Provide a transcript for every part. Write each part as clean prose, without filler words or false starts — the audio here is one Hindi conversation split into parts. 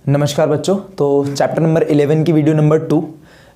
नमस्कार बच्चों। तो चैप्टर नंबर 11 की वीडियो नंबर 2,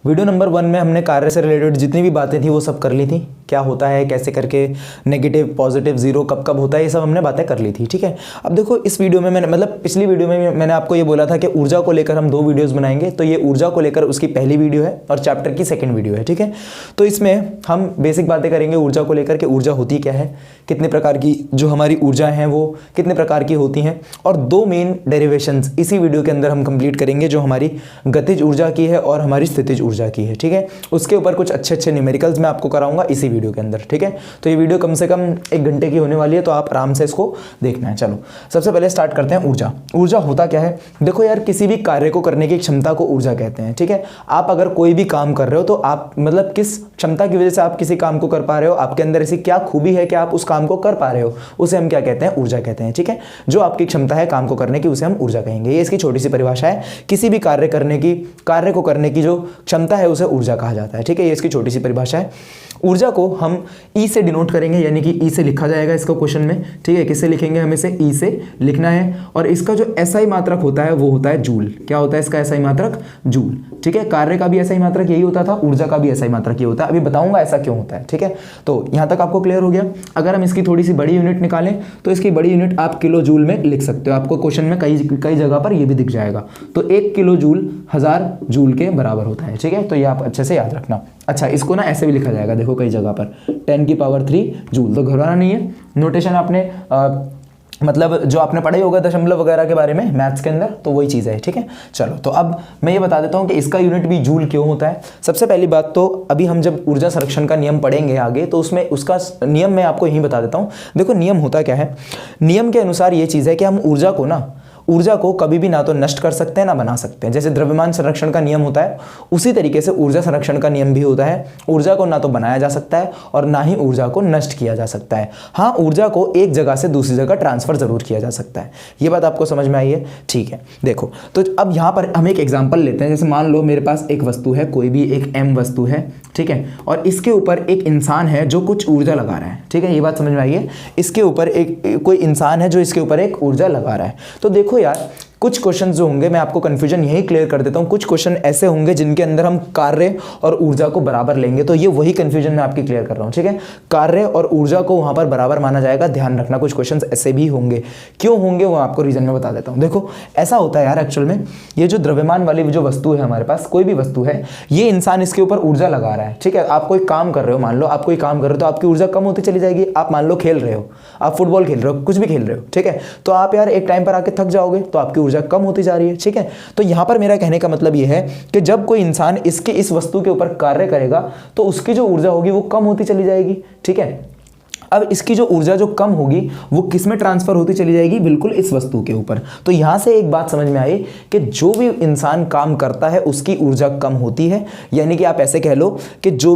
वीडियो नंबर 1 में हमने कार्य से रिलेटेड जितनी भी बातें थी वो सब कर ली थी। क्या होता है, कैसे करके नेगेटिव पॉजिटिव जीरो कब कब होता है, ये सब हमने बातें कर ली थी। ठीक है, अब देखो इस वीडियो में मैंने पिछली वीडियो में मैंने आपको ये बोला था कि ऊर्जा को लेकर हम 2 वीडियोस बनाएंगे। तो ये ऊर्जा को लेकर उसकी पहली वीडियो है और चैप्टर की सेकेंड वीडियो है। ठीक है, तो इसमें हम बेसिक बातें करेंगे ऊर्जा को लेकर के, ऊर्जा होती क्या है, कितने प्रकार की जो हमारी ऊर्जा हैं वो कितने प्रकार की होती हैं, और 2 मेन डेरिवेशंस इसी वीडियो के अंदर हम कंप्लीट करेंगे जो हमारी गतिज ऊर्जा की है और हमारी स्थितिज ऊर्जा की है। ठीक है, उसके ऊपर कुछ अच्छे न्यूमेरिकल्स मैं आपको कराऊंगा इसी वीडियो के अंदर। ठीक है, तो ये वीडियो कम से कम 1 घंटे की होने वाली है, तो आप आराम से इसको देखना है। चलो सबसे पहले स्टार्ट करते हैं ऊर्जा। ऊर्जा होता क्या है, देखो यार किसी भी कार्य को करने की क्षमता को ऊर्जा कहते हैं। ठीक है, आप अगर कोई भी काम कर रहे हो तो आप किस क्षमता की वजह से आप किसी काम को कर पा रहे हो, आपके अंदर ऐसी क्या खूबी है कि आप उस काम को कर पा रहे हो, उसे हम क्या कहते हैं, ऊर्जा कहते हैं। ठीक है, जो आपकी क्षमता है काम को करने की उसे हम ऊर्जा कहेंगे। ये इसकी छोटी सी परिभाषा है। किसी भी कार्य को करने की जो क्षमता है उसे ऊर्जा कहा जाता है। ठीक है, ये इसकी छोटी सी परिभाषा है। ऊर्जा को हम ई से डिनोट करेंगे, यानी कि ई से लिखा जाएगा इसको क्वेश्चन में। ठीक है, किससे लिखेंगे, हमें इसे ई से लिखना है। और इसका जो एसआई मात्रक होता है वो होता है जूल। क्या होता है इसका एसआई मात्रक, जूल। ठीक है, कार्य का भी एसआई मात्रक यही होता था, ऊर्जा का भी एसआई मात्रक ये होता है। अभी बताऊंगा ऐसा क्यों होता है। ठीक है, तो यहां तक आपको क्लियर हो गया। अगर हम इसकी थोड़ी सी बड़ी यूनिट निकालें तो इसकी बड़ी यूनिट आप किलो जूल में लिख सकते हो। आपको क्वेश्चन में कई जगह पर ये भी दिख जाएगा। तो 1 किलो जूल 1000 जूल के बराबर होता है। ठीक है, तो ये आप अच्छे से याद रखना। अच्छा, इसको ना ऐसे भी लिखा जाएगा, देखो कई जगह पर 10 की पावर 3 जूल। तो घबराना नहीं है, नोटेशन आपने जो आपने पढ़ा ही होगा दशमलव वगैरह के बारे में मैथ्स के अंदर, तो वही चीज़ है। ठीक है, चलो तो अब मैं ये बता देता हूँ कि इसका यूनिट भी जूल क्यों होता है। सबसे पहली बात तो अभी हम जब ऊर्जा संरक्षण का नियम पढ़ेंगे आगे, तो उसमें उसका नियम मैं आपको यही बता देता हूँ। देखो नियम होता क्या है, नियम के अनुसार ये चीज़ है कि हम ऊर्जा को कभी भी ना तो नष्ट कर सकते हैं ना बना सकते हैं। जैसे द्रव्यमान संरक्षण का नियम होता है, उसी तरीके से ऊर्जा संरक्षण का नियम भी होता है। ऊर्जा को ना तो बनाया जा सकता है और ना ही ऊर्जा को नष्ट किया जा सकता है। हाँ, ऊर्जा को एक जगह से दूसरी जगह ट्रांसफर जरूर किया जा सकता है। ये बात आपको समझ में आई है। ठीक है, देखो तो अब यहाँ पर हम एक एग्जाम्पल लेते हैं। जैसे मान लो मेरे पास एक वस्तु है, कोई भी एक m वस्तु है। ठीक है, और इसके ऊपर एक इंसान है जो कुछ ऊर्जा लगा रहा है। ठीक है, ये बात समझ में आई है। इसके ऊपर कोई इंसान है जो इसके ऊपर एक ऊर्जा लगा रहा है। तो देखो यार, कुछ क्वेश्चन जो होंगे, मैं आपको कंफ्यूजन यही क्लियर कर देता हूं, कुछ क्वेश्चन ऐसे होंगे जिनके अंदर हम कार्य और ऊर्जा को बराबर लेंगे। तो ये वही कंफ्यूजन मैं आपकी क्लियर कर रहा हूं। ठीक है, कार्य और ऊर्जा को वहां पर बराबर माना जाएगा, ध्यान रखना। कुछ क्वेश्चन ऐसे भी होंगे, क्यों होंगे वो आपको रीजन में बता देता हूं। देखो ऐसा होता है यार, एक्चुअल में ये जो द्रव्यमान वाली जो वस्तु है हमारे पास, कोई भी वस्तु है, ये इंसान इसके ऊपर ऊर्जा लगा रहा है। ठीक है, आप कोई काम कर रहे हो, मान लो आप कोई काम कर रहे हो तो आपकी ऊर्जा कम होती चली जाएगी। आप मान लो खेल रहे हो, आप फुटबॉल खेल रहे हो, कुछ भी खेल रहे हो। ठीक है, तो आप यार एक टाइम पर आके थक जाओगे, तो आपकी ऊर्जा कम होती जा रही है। ठीक है, तो यहां पर मेरा कहने का मतलब यह है कि जब कोई इंसान इस वस्तु के ऊपर कार्य करेगा तो उसकी जो ऊर्जा होगी वो कम होती चली जाएगी। ठीक है, अब इसकी जो ऊर्जा जो कम होगी वो किस में ट्रांसफर होती चली जाएगी, बिल्कुल इस वस्तु के ऊपर। तो यहां से एक बात समझ में आई कि जो भी इंसान काम करता है उसकी ऊर्जा कम होती है। यानी कि आप ऐसे कह लो कि जो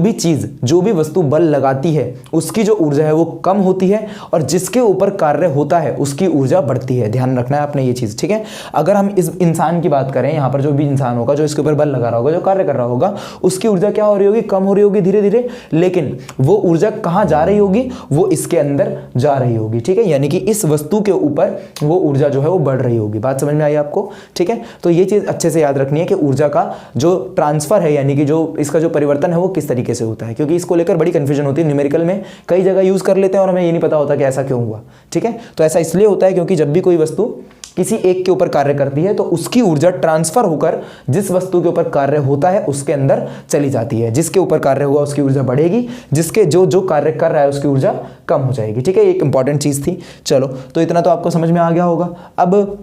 भी वस्तु बल लगाती है उसकी जो ऊर्जा है वो कम होती है, और जिसके ऊपर कार्य होता है उसकी ऊर्जा बढ़ती है। ध्यान रखना है आपने ये चीज। ठीक है, अगर हम इस इंसान की बात करें, यहां पर जो भी इंसान होगा जो इसके ऊपर बल लगा रहा होगा, जो कार्य कर रहा होगा, उसकी ऊर्जा क्या हो रही होगी, कम हो रही होगी धीरे धीरे। लेकिन वो ऊर्जा कहां जा रही होगी, वो इसके अंदर जा रही होगी। ठीक है, यानी कि इस वस्तु के ऊपर वो ऊर्जा जो है वो बढ़ रही होगी। बात समझ में आई आपको। ठीक है, तो ये चीज अच्छे से याद रखनी है कि ऊर्जा का जो ट्रांसफर है, यानी कि जो इसका जो परिवर्तन है वो किस तरीके से होता है, क्योंकि इसको लेकर बड़ी कंफ्यूजन होती है। न्यूमेरिकल में कई जगह यूज कर लेते हैं और हमें ये नहीं पता होता कि ऐसा क्यों हुआ। ठीक है, तो ऐसा इसलिए होता है क्योंकि जब भी कोई वस्तु किसी एक के ऊपर कार्य करती है तो उसकी ऊर्जा ट्रांसफर होकर जिस वस्तु के ऊपर कार्य होता है उसके अंदर चली जाती है। जिसके ऊपर कार्य हुआ उसकी ऊर्जा बढ़ेगी, जिसके जो कार्य कर रहा है उसकी ऊर्जा कम हो जाएगी। ठीक है, एक इंपॉर्टेंट चीज थी। चलो तो इतना तो आपको समझ में आ गया होगा। अब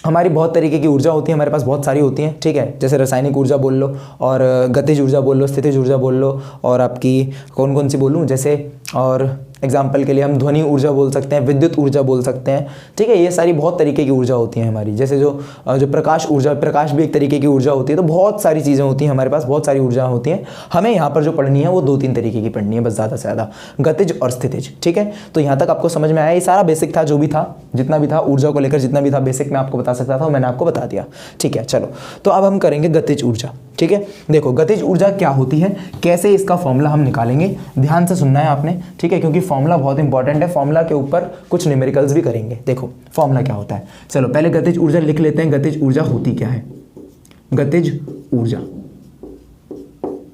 हमारी बहुत तरीके की ऊर्जा होती है, हमारे पास बहुत सारी होती हैं। ठीक है, जैसे रासायनिक ऊर्जा बोल लो, और गतिज ऊर्जा बोल लो, स्थितिज ऊर्जा बोल लो, और आपकी कौन कौन सी बोलूँ, जैसे और एग्जाम्पल के लिए हम ध्वनि ऊर्जा बोल सकते हैं, विद्युत ऊर्जा बोल सकते हैं। ठीक है, ये सारी बहुत तरीके की ऊर्जा होती हैं हमारी। जैसे जो प्रकाश ऊर्जा, प्रकाश भी एक तरीके की ऊर्जा होती है। तो बहुत सारी चीज़ें होती हैं हमारे पास, बहुत सारी ऊर्जा होती हैं। हमें यहाँ पर जो पढ़नी है वो 2-3 तरीके की पढ़नी है बस, ज़्यादा से ज़्यादा, गतिज और स्थितिज। ठीक है, तो यहाँ तक आपको समझ में आया। ये सारा बेसिक था, जो भी था, जितना भी था ऊर्जा को लेकर जितना भी था बेसिक मैं आपको बता सकता था, मैंने आपको बता दिया। ठीक है, चलो तो अब हम करेंगे गतिज ऊर्जा। ठीक है, देखो गतिज ऊर्जा क्या होती है, कैसे इसका फॉर्मूला हम निकालेंगे, ध्यान से सुनना है आपने। ठीक है, क्योंकि फॉर्मूला बहुत इंपॉर्टेंट है, फॉर्मूला के ऊपर कुछ न्यूमेरिकल्स भी करेंगे। देखो फॉर्मूला क्या होता है, चलो पहले गतिज ऊर्जा लिख लेते हैं। गतिज ऊर्जा होती क्या है, गतिज ऊर्जा,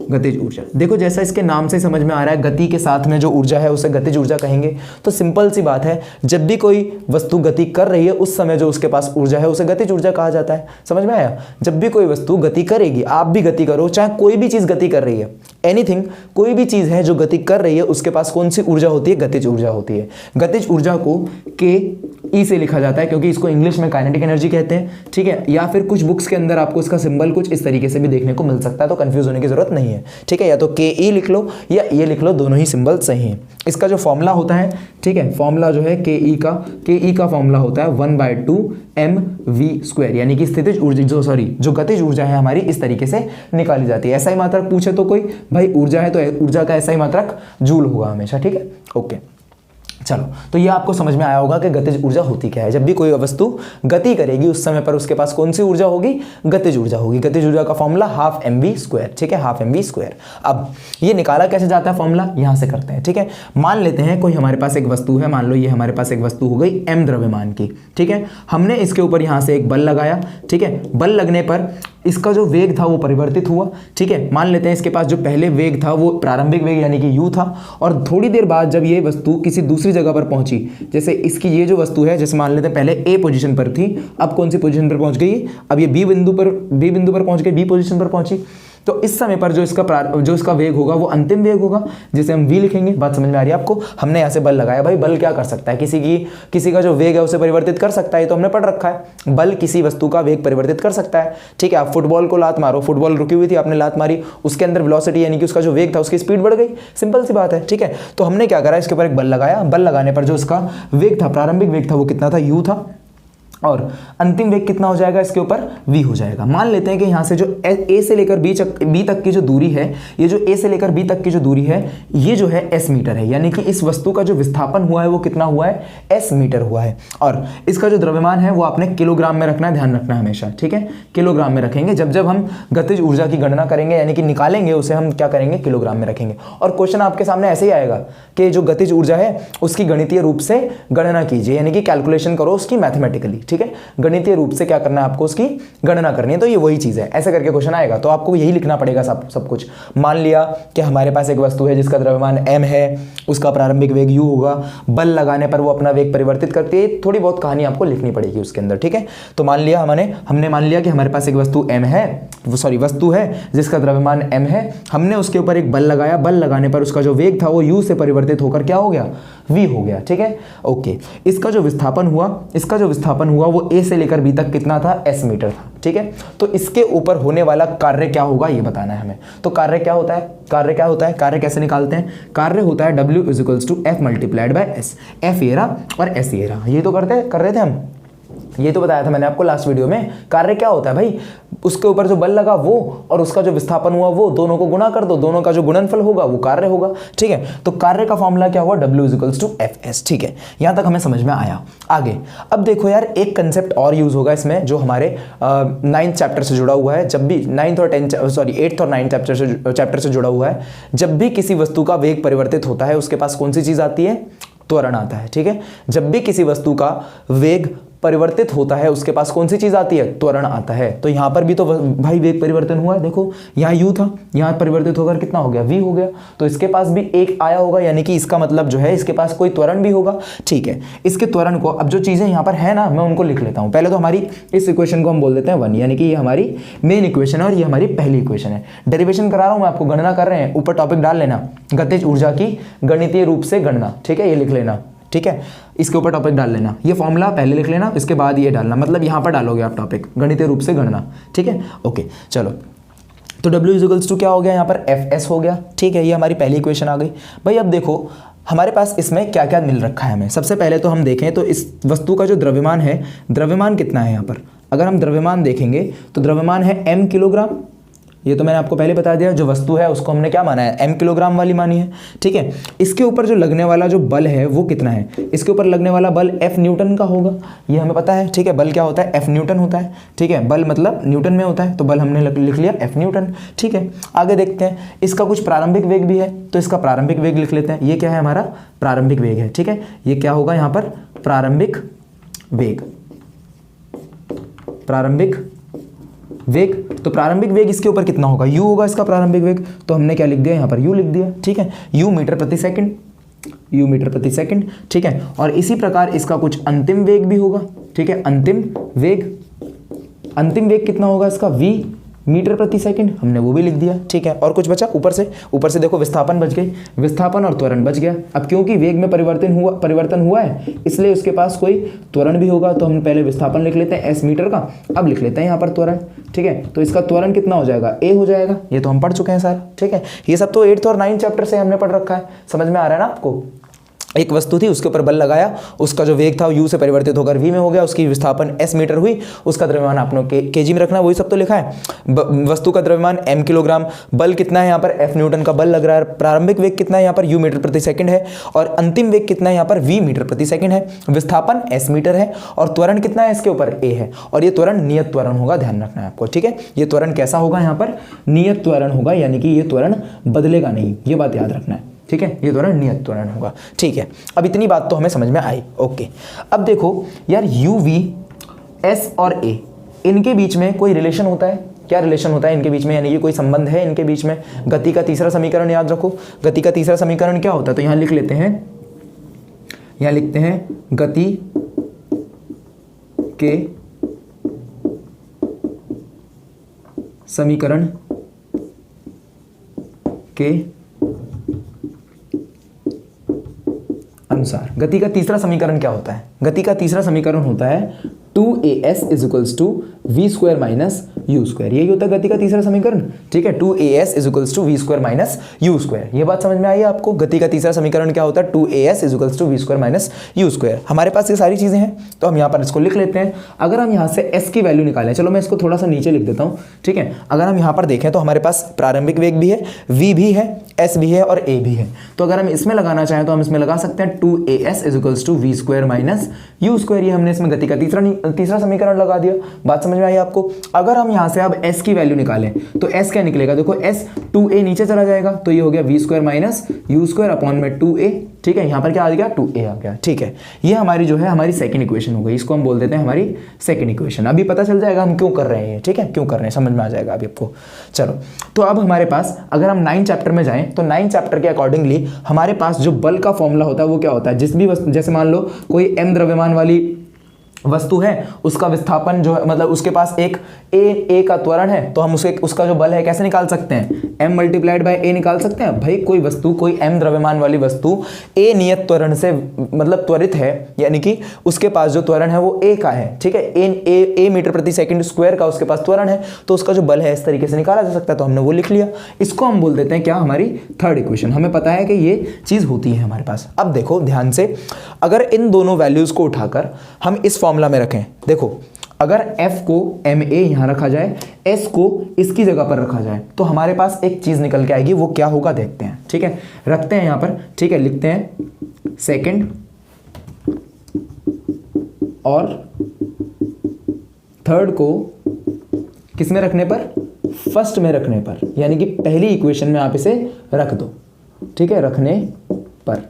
गतिज ऊर्जा देखो जैसा इसके नाम से समझ में आ रहा है, गति के साथ में जो ऊर्जा है उसे गतिज ऊर्जा कहेंगे। तो सिंपल सी बात है, जब भी कोई वस्तु गति कर रही है उस समय जो उसके पास ऊर्जा है उसे गतिज ऊर्जा कहा जाता है। समझ में आया? जब भी कोई वस्तु गति करेगी, आप भी गति करो, चाहे कोई भी चीज गति कर रही है, एनीथिंग, कोई भी चीज है जो गति कर रही है उसके पास कौन सी ऊर्जा होती है, गतिज ऊर्जा होती है। गतिज ऊर्जा को के से लिखा जाता है क्योंकि इसको इंग्लिश में काइनेटिक एनर्जी कहते हैं, ठीक है। या फिर कुछ बुक्स के अंदर आपको इसका सिंबल कुछ इस तरीके से भी देखने को मिल सकता है, तो कंफ्यूज होने की जरूरत नहीं है, ठीक है। या तो के ई लिख लो या ये लिख लो, दोनों ही सिंबल सही हैं। इसका जो फॉर्मूला होता है, ठीक है, फॉर्मूला जो है के ई का फॉर्मूला होता है 1/2 mv², यानी कि स्थितिज ऊर्जा जो गतिज ऊर्जा है हमारी इस तरीके से निकाली जाती है। ऐसा ही मात्रक पूछे तो कोई, भाई ऊर्जा है तो ऊर्जा का ऐसा ही मात्रक जूल होगा हमेशा, ठीक है। ओके चलो, तो ये आपको समझ में आया होगा कि गतिज ऊर्जा होती क्या है। जब भी कोई वस्तु गति करेगी उस समय पर उसके पास कौन सी ऊर्जा होगी, गतिज ऊर्जा होगी। गतिज ऊर्जा का फॉर्मूला 12 mv², ठीक है, 12 mv²। अब ये निकाला कैसे जाता है फॉर्मूला, यहां से करते हैं, ठीक है। मान लेते हैं कोई हमारे पास एक वस्तु है, मान लो ये हमारे पास एक वस्तु हो गई m द्रव्यमान की, ठीक है। हमने इसके ऊपर यहां से एक बल लगाया, ठीक है। बल लगने पर इसका जो वेग था वो परिवर्तित हुआ, ठीक है। मान लेते हैं इसके पास जो पहले वेग था वो प्रारंभिक वेग यानी कि u था, और थोड़ी देर बाद जब ये वस्तु किसी दूसरी जगह पर पहुंची, जैसे इसकी ये जो वस्तु है, जैसे मान लेते हैं पहले a पोजीशन पर थी, अब कौन सी पोजीशन पर पहुंच गई, अब ये b बिंदु पर पहुंच गई, b पोजीशन पर पहुंची। तो इस समय पर जो इसका वेग होगा वो अंतिम वेग होगा, जिसे हम v लिखेंगे। बात समझ में आ रही है आपको? हमने यहाँ से बल लगाया, भाई बल क्या कर सकता है, किसी का जो वेग है उसे परिवर्तित कर सकता है, तो हमने पढ़ रखा है, बल किसी वस्तु का वेग परिवर्तित कर सकता है, ठीक है। आप फुटबॉल को लात मारो, फुटबॉल रुकी हुई थी, आपने लात मारी, उसके अंदर वेलोसिटी यानी कि उसका जो वेग था उसकी स्पीड बढ़ गई, सिंपल सी बात है, ठीक है। तो हमने क्या करा, इसके ऊपर एक बल लगाया, बल लगाने पर जो इसका वेग था, प्रारंभिक वेग था, वो कितना था, u था, और अंतिम वेग कितना हो जाएगा, इसके ऊपर v हो जाएगा। मान लेते हैं कि यहाँ से जो a से लेकर b तक की जो दूरी है, ये जो a से लेकर b तक की जो दूरी है, ये जो है s मीटर है, यानी कि इस वस्तु का जो विस्थापन हुआ है वो कितना हुआ है, s मीटर हुआ है। और इसका जो द्रव्यमान है वो आपने किलोग्राम में रखना है, ध्यान रखना है हमेशा, ठीक है। किलोग्राम में रखेंगे, जब हम गतिज ऊर्जा की गणना करेंगे यानी कि निकालेंगे उसे, हम क्या करेंगे, किलोग्राम में रखेंगे। और क्वेश्चन आपके सामने ऐसे ही आएगा कि जो गतिज ऊर्जा है उसकी गणितीय रूप से गणना कीजिए, यानी कि कैलकुलेशन करो उसकी मैथमेटिकली, ठीक है। गणितीय रूप से क्या करना है आपको, उसकी गणना करनी है। तो ये वही चीज है, ऐसे करके क्वेश्चन आएगा, तो आपको यही लिखना पड़ेगा सब कुछ। मान लिया कि हमारे पास एक वस्तु है जिसका द्रव्यमान m है, उसका प्रारंभिक वेग u होगा, बल लगाने पर वो अपना वेग परिवर्तित करती है, थोड़ी बहुत कहानी आपको लिखनी पड़ेगी उसके अंदर, ठीक है। तो मान लिया हमने मान लिया कि हमारे पास एक वस्तु वस्तु है जिसका द्रव्यमान m है, हमने उसके ऊपर एक बल लगाया, बल लगाने पर उसका जो वेग था वो u से परिवर्तित होकर क्या हो गया, v हो गया, ठीक है। ओके, इसका जो विस्थापन हुआ वो a से लेकर b तक कितना था, s मीटर था, ठीक है। तो इसके ऊपर होने वाला कार्य क्या होगा ये बताना है हमें। तो कार्य क्या होता है, कार्य कैसे निकालते हैं, कार्य होता है W = F × S, F ये रहा और S ये रहा, ये तो कर रहे थे हम, ये तो बताया था मैंने आपको लास्ट वीडियो में। कार्य क्या होता है भाई, उसके ऊपर जो बल लगा वो और उसका जो विस्थापन हुआ वो, दोनों को गुणा कर दो, दोनों का जो गुणनफल होगा वो कार्य होगा, ठीक है। तो कार्य का फॉर्मूला क्या हुआ, W = Fs, ठीक है। यहां तक हमें समझ में आया। आगे अब देखो यार, एक कंसेप्ट और यूज होगा इसमें जो हमारे 9th चैप्टर से जुड़ा हुआ है। जब भी 8th और 9th चैप्टर से जुड़ा हुआ है, जब भी किसी वस्तु का वेग परिवर्तित होता है उसके पास कौन सी चीज आती है, त्वरण आता है, ठीक है। जब भी किसी वस्तु का वेग परिवर्तित होता है उसके पास कौन सी चीज आती है, त्वरण आता है। तो यहां पर भी तो भाई वेग परिवर्तन हुआ है, देखो यहाँ u था, यहाँ परिवर्तित होकर कितना हो गया, v हो गया। तो इसके पास भी एक आया होगा, यानी कि इसका मतलब जो है इसके पास कोई त्वरण भी होगा, ठीक है। इसके त्वरण को, अब जो चीजें यहाँ पर है ना, मैं उनको लिख लेता हूँ। पहले तो हमारी इस इक्वेशन को हम बोल देते हैं 1, यानी कि ये हमारी मेन इक्वेशन है और ये हमारी पहली इक्वेशन है। डेरिवेशन करा रहा हूँ मैं आपको, गणना कर रहे हैं, ऊपर टॉपिक डाल लेना, गतिज ऊर्जा की गणितीय रूप से गणना, ठीक है, ये लिख लेना, ठीक है। इसके ऊपर टॉपिक डाल लेना, ये फॉर्मूला पहले लिख लेना, इसके बाद ये डालना, मतलब यहाँ पर डालोगे आप टॉपिक, गणितीय रूप से गणना, ठीक है। ओके चलो, तो W = क्या हो गया, यहाँ पर Fs हो गया, ठीक है। ये हमारी पहली इक्वेशन आ गई। भाई अब देखो हमारे पास इसमें क्या क्या मिल रखा है हमें। सबसे पहले तो हम देखें तो इस वस्तु का जो द्रव्यमान है, द्रव्यमान कितना है यहाँ पर, अगर हम द्रव्यमान देखेंगे तो द्रव्यमान है m किलोग्राम, ये तो मैंने आपको पहले बता दिया, जो वस्तु है उसको हमने क्या माना है, m किलोग्राम वाली मानी है, ठीक है। इसके ऊपर जो लगने वाला जो बल है वो कितना है, इसके ऊपर लगने वाला बल F न्यूटन का होगा, ये हमें पता है, ठीक है। बल क्या होता है, F न्यूटन होता है, ठीक है। बल मतलब न्यूटन में होता है, तो बल हमने लिख लिया F न्यूटन, ठीक है। आगे देखते हैं, इसका कुछ प्रारंभिक वेग भी है, तो इसका प्रारंभिक वेग लिख लेते हैं। ये क्या है, हमारा प्रारंभिक वेग है, ठीक है। ये क्या होगा यहाँ पर, प्रारंभिक वेग, प्रारंभिक वेग। तो प्रारंभिक वेग इसके ऊपर कितना होगा, u होगा इसका प्रारंभिक वेग, तो हमने क्या लिख दिया यहाँ पर, u लिख दिया, ठीक है। u मीटर प्रति सेकंड, u मीटर प्रति सेकंड, ठीक है। और इसी प्रकार इसका कुछ अंतिम वेग भी होगा, ठीक है। अंतिम वेग कितना होगा इसका, v मीटर प्रति सेकंड, हमने वो भी लिख दिया, ठीक है। और कुछ बचा ऊपर से देखो, विस्थापन बच गई, विस्थापन और त्वरण बच गया। अब क्योंकि वेग में परिवर्तन हुआ है, इसलिए उसके पास कोई त्वरण भी होगा, तो हम पहले विस्थापन लिख लेते हैं s मीटर का, अब लिख लेते हैं यहाँ पर त्वरण, ठीक है। तो इसका त्वरण कितना हो जाएगा, a हो जाएगा, ये तो हम पढ़ चुके हैं सारा, ठीक है। ये सब तो 8th और 9th चैप्टर से हमने पढ़ रखा है, समझ में आ रहा है ना आपको। एक वस्तु थी, उसके ऊपर बल लगाया, उसका जो वेग था u से परिवर्तित होकर v में हो गया, उसकी विस्थापन s मीटर हुई, उसका द्रव्यमान आपने kg में रखना, वही सब तो लिखा है। वस्तु का द्रव्यमान m किलोग्राम, बल कितना है यहाँ पर, F न्यूटन का बल लग रहा है, प्रारंभिक वेग कितना है यहाँ पर, u मीटर प्रति सेकंड है, और अंतिम वेग कितना है यहाँ पर, v मीटर प्रति सेकंड है, विस्थापन s मीटर है, और त्वरण कितना है इसके ऊपर, a है। और ये त्वरण नियत त्वरण होगा, ध्यान रखना है आपको, ठीक है। ये त्वरण कैसा होगा यहाँ पर, नियत त्वरण होगा, यानी कि ये त्वरण बदलेगा नहीं, ये बात याद रखना है, ठीक है। ये त्वरण नियत त्वरण होगा, ठीक है। अब इतनी बात तो हमें समझ में आई, ओके। अब देखो यार, u v s और a, इनके बीच में कोई रिलेशन होता है, क्या रिलेशन होता है इनके बीच में, यानी कि कोई संबंध है इनके बीच में। गति का तीसरा समीकरण याद रखो, गति का तीसरा समीकरण क्या होता है, तो यहां लिख लेते हैं, यहां लिखते हैं गति के समीकरण के अनुसार। गति का तीसरा समीकरण क्या होता है, गति का तीसरा समीकरण होता है 2as equals to v square minus u square, यही होता है गति का तीसरा समीकरण, ठीक है। 2as equals to v square minus u square, ये बात समझ में आई है आपको। गति का तीसरा समीकरण क्या होता है, 2as equals to v square minus u square. हमारे पास ये सारी चीजें हैं, तो हम यहाँ पर इसको लिख लेते हैं। अगर हम यहाँ से s की वैल्यू निकालें, चलो मैं इसको थोड़ा सा नीचे लिख देता हूँ, ठीक है। अगर हम यहाँ पर देखें तो हमारे पास प्रारंभिक वेग भी है, v भी है, s भी है और a भी है। तो अगर हम इसमें लगाना चाहें तो हम इसमें लगा सकते हैं 2as equals to v square minus u square, ये हमने इसमें गति का तीसरा समीकरण लगा दिया। बात समझ में आई आपको। अगर हम यहाँ से अब s की वैल्यू निकालें तो s क्या निकलेगा, देखो s 2a नीचे चला जाएगा, तो ये हो गया v square minus u square upon में 2a, ठीक है। यहाँ पर क्या आ गया, 2a आ गया, ठीक है। ये हमारी जो है हमारी सेकंड इक्वेशन हो गई, इसको हम बोल देते हैं हमारी सेकंड इक्वेशन। अभी पता चल जाएगा हम क्यों कर रहे हैं, ठीक है, क्यों कर रहे हैं समझ में आ जाएगा अभी आपको। चलो, तो अब हमारे पास अगर हम 9 चैप्टर में जाएं तो 9 चैप्टर के अकॉर्डिंगली हमारे पास जो बल का फॉर्मूला होता है वो क्या होता है, जिस भी जैसे मान लो कोई m द्रव्यमान वाली वस्तु है, उसका विस्थापन जो है, मतलब उसके पास एक a का त्वरण है, तो हम उसका जो बल है कैसे निकाल सकते हैं, m मल्टीप्लाइड बाय a निकाल सकते हैं। भाई कोई वस्तु, कोई m द्रव्यमान वाली वस्तु a नियत त्वरण से मतलब त्वरित है, यानी कि उसके पास जो त्वरण है वो a का है, ठीक है। a मीटर प्रति सेकंड स्क्वायर का उसके पास त्वरण है, तो उसका जो बल है इस तरीके से निकाला जा सकता है, तो हमने वो लिख लिया। इसको हम बोल देते हैं क्या, हमारी थर्ड इक्वेशन। हमें पता है कि ये चीज होती है हमारे पास। अब देखो ध्यान से, अगर इन दोनों वैल्यूज को उठाकर हम इस फॉर्मूला में रखें, देखो अगर f को ma यहां रखा जाए, s को इसकी जगह पर रखा जाए, तो हमारे पास एक चीज निकल के आएगी, वो क्या होगा देखते हैं, ठीक है। रखते हैं यहां पर, ठीक है, लिखते हैं सेकंड और थर्ड को किस में रखने पर, फर्स्ट में रखने पर, यानी कि पहली इक्वेशन में आप इसे रख दो, ठीक है। रखने पर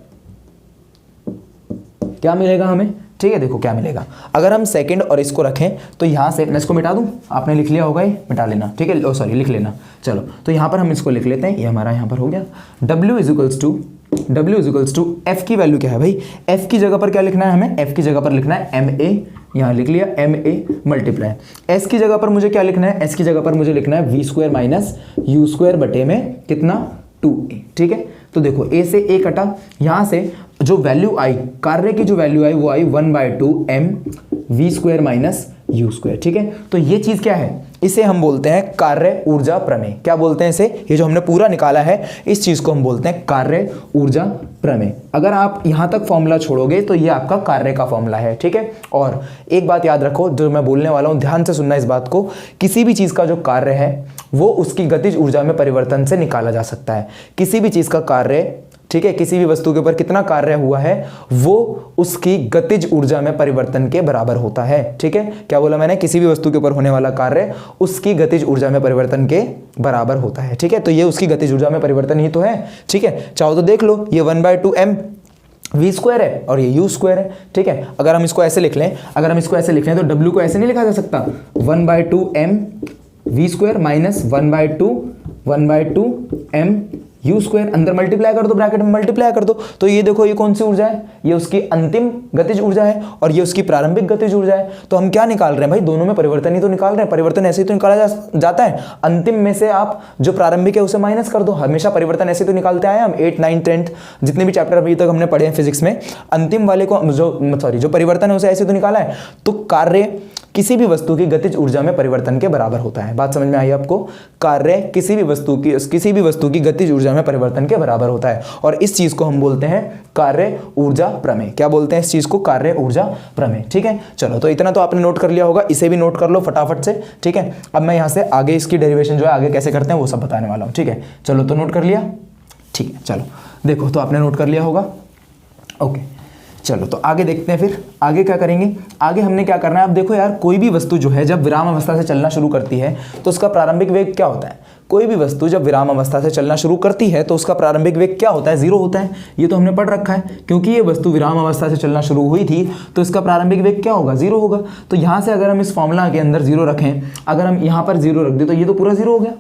क्या मिलेगा हमें, ठीक है। देखो क्या मिलेगा, अगर हम सेकंड और इसको रखें तो यहां से, मैं इसको मिटा दूं, आपने लिख लिया होगा, ये मिटा लेना, ठीक है, सॉरी लिख लेना। चलो, तो यहां पर हम इसको लिख लेते हैं, ये हमारा यहां पर हो गया। W इक्वल्स टू f की वैल्यू क्या है भाई, f की जगह पर क्या लिखना है हमें, f की जगह पर लिखना है ma, यहां लिख लिया ma मल्टीप्लाई। s की जगह पर मुझे क्या लिखना है, s की जगह पर मुझे लिखना है v square minus u square बटे में कितना 2a, ठीक है। तो देखो a से a कटा, यहां से जो वैल्यू आई, कार्य की जो वैल्यू आई वो आई 1/2 mv² माइनस u²। ठीक है, तो ये चीज क्या है, इसे हम बोलते हैं कार्य ऊर्जा प्रमेय। क्या बोलते हैं इसे, ये जो हमने पूरा निकाला है इस चीज को हम बोलते हैं कार्य ऊर्जा प्रमेय। अगर आप यहां तक फॉर्मूला छोड़ोगे तो ये आपका कार्य का फॉर्मूला है। ठीक है, और एक बात याद रखो जो मैं बोलने वाला हूं, ध्यान से सुनना इस बात को, किसी भी चीज का जो कार्य है वो उसकी गतिज ऊर्जा में परिवर्तन से निकाला जा सकता है। किसी भी चीज का कार्य, ठीक है, किसी भी वस्तु के ऊपर कितना कार्य हुआ है वो उसकी गतिज ऊर्जा में परिवर्तन के बराबर होता है। ठीक है, क्या बोला मैंने, किसी भी वस्तु के ऊपर होने वाला कार्य उसकी गतिज ऊर्जा में परिवर्तन के बराबर होता है। ठीक है, तो ये उसकी गतिज ऊर्जा में परिवर्तन ही तो है। ठीक है, चाहो तो देख लो, ये 1/2 mv² है और ये u² है। ठीक है, अगर हम इसको ऐसे लिख लें, तो w को ऐसे नहीं लिखा जा सकता, 1/2 mv² माइनस 1/2 mu², अंदर मल्टीप्लाई कर दो, ब्रैकेट में मल्टीप्लाई कर दो, तो ये देखो ये कौन सी ऊर्जा है, ये उसकी अंतिम गतिज ऊर्जा है और ये उसकी प्रारंभिक गतिज ऊर्जा है। तो हम क्या निकाल रहे हैं भाई, दोनों में परिवर्तन ही तो निकाल रहे हैं। परिवर्तन ऐसे ही तो निकाला जाता है, अंतिम में से आप जो प्रारंभिक है उसे माइनस कर दो। हमेशा परिवर्तन ऐसे तो निकालते आए हम, 8, 9, 10 जितने भी चैप्टर अभी तक हमने पढ़े हैं फिजिक्स में, अंतिम वाले को जो परिवर्तन है उसे ऐसे तो निकाला है। तो कार्य किसी भी वस्तु की गतिज ऊर्जा में परिवर्तन के बराबर होता है। बात समझ में आई आपको, कार्य किसी भी वस्तु की गतिज ऊर्जा में परिवर्तन के बराबर होता है और इस चीज को हम बोलते हैं कार्य ऊर्जा प्रमेय। क्या बोलते हैं इस चीज को, कार्य ऊर्जा प्रमेय। ठीक है, चलो तो इतना तो आपने नोट कर लिया होगा, इसे भी नोट कर लो फटाफट से। ठीक है, अब मैं यहां से आगे इसकी डेरिवेशन जो है आगे कैसे करते हैं वो सब बताने वाला हूं। ठीक है, चलो तो नोट कर लिया। ठीक है, चलो देखो तो आपने नोट कर लिया होगा। ओके, चलो तो आगे देखते हैं, फिर आगे क्या करेंगे। आगे हमने क्या करना है, अब देखो यार, कोई भी वस्तु जो है जब विराम अवस्था से चलना शुरू करती है तो उसका प्रारंभिक वेग क्या होता है। कोई भी वस्तु जब विराम अवस्था से चलना शुरू करती है तो उसका प्रारंभिक वेग क्या होता है, 0 होता है। ये तो हमने पढ़ रखा है, क्योंकि ये वस्तु विराम अवस्था से चलना शुरू हुई थी तो इसका प्रारंभिक वेग क्या होगा, 0 होगा। तो यहाँ से अगर हम इस फॉर्मूला के अंदर 0 रखें, अगर हम यहाँ पर 0 रख दें तो ये तो पूरा 0 हो गया।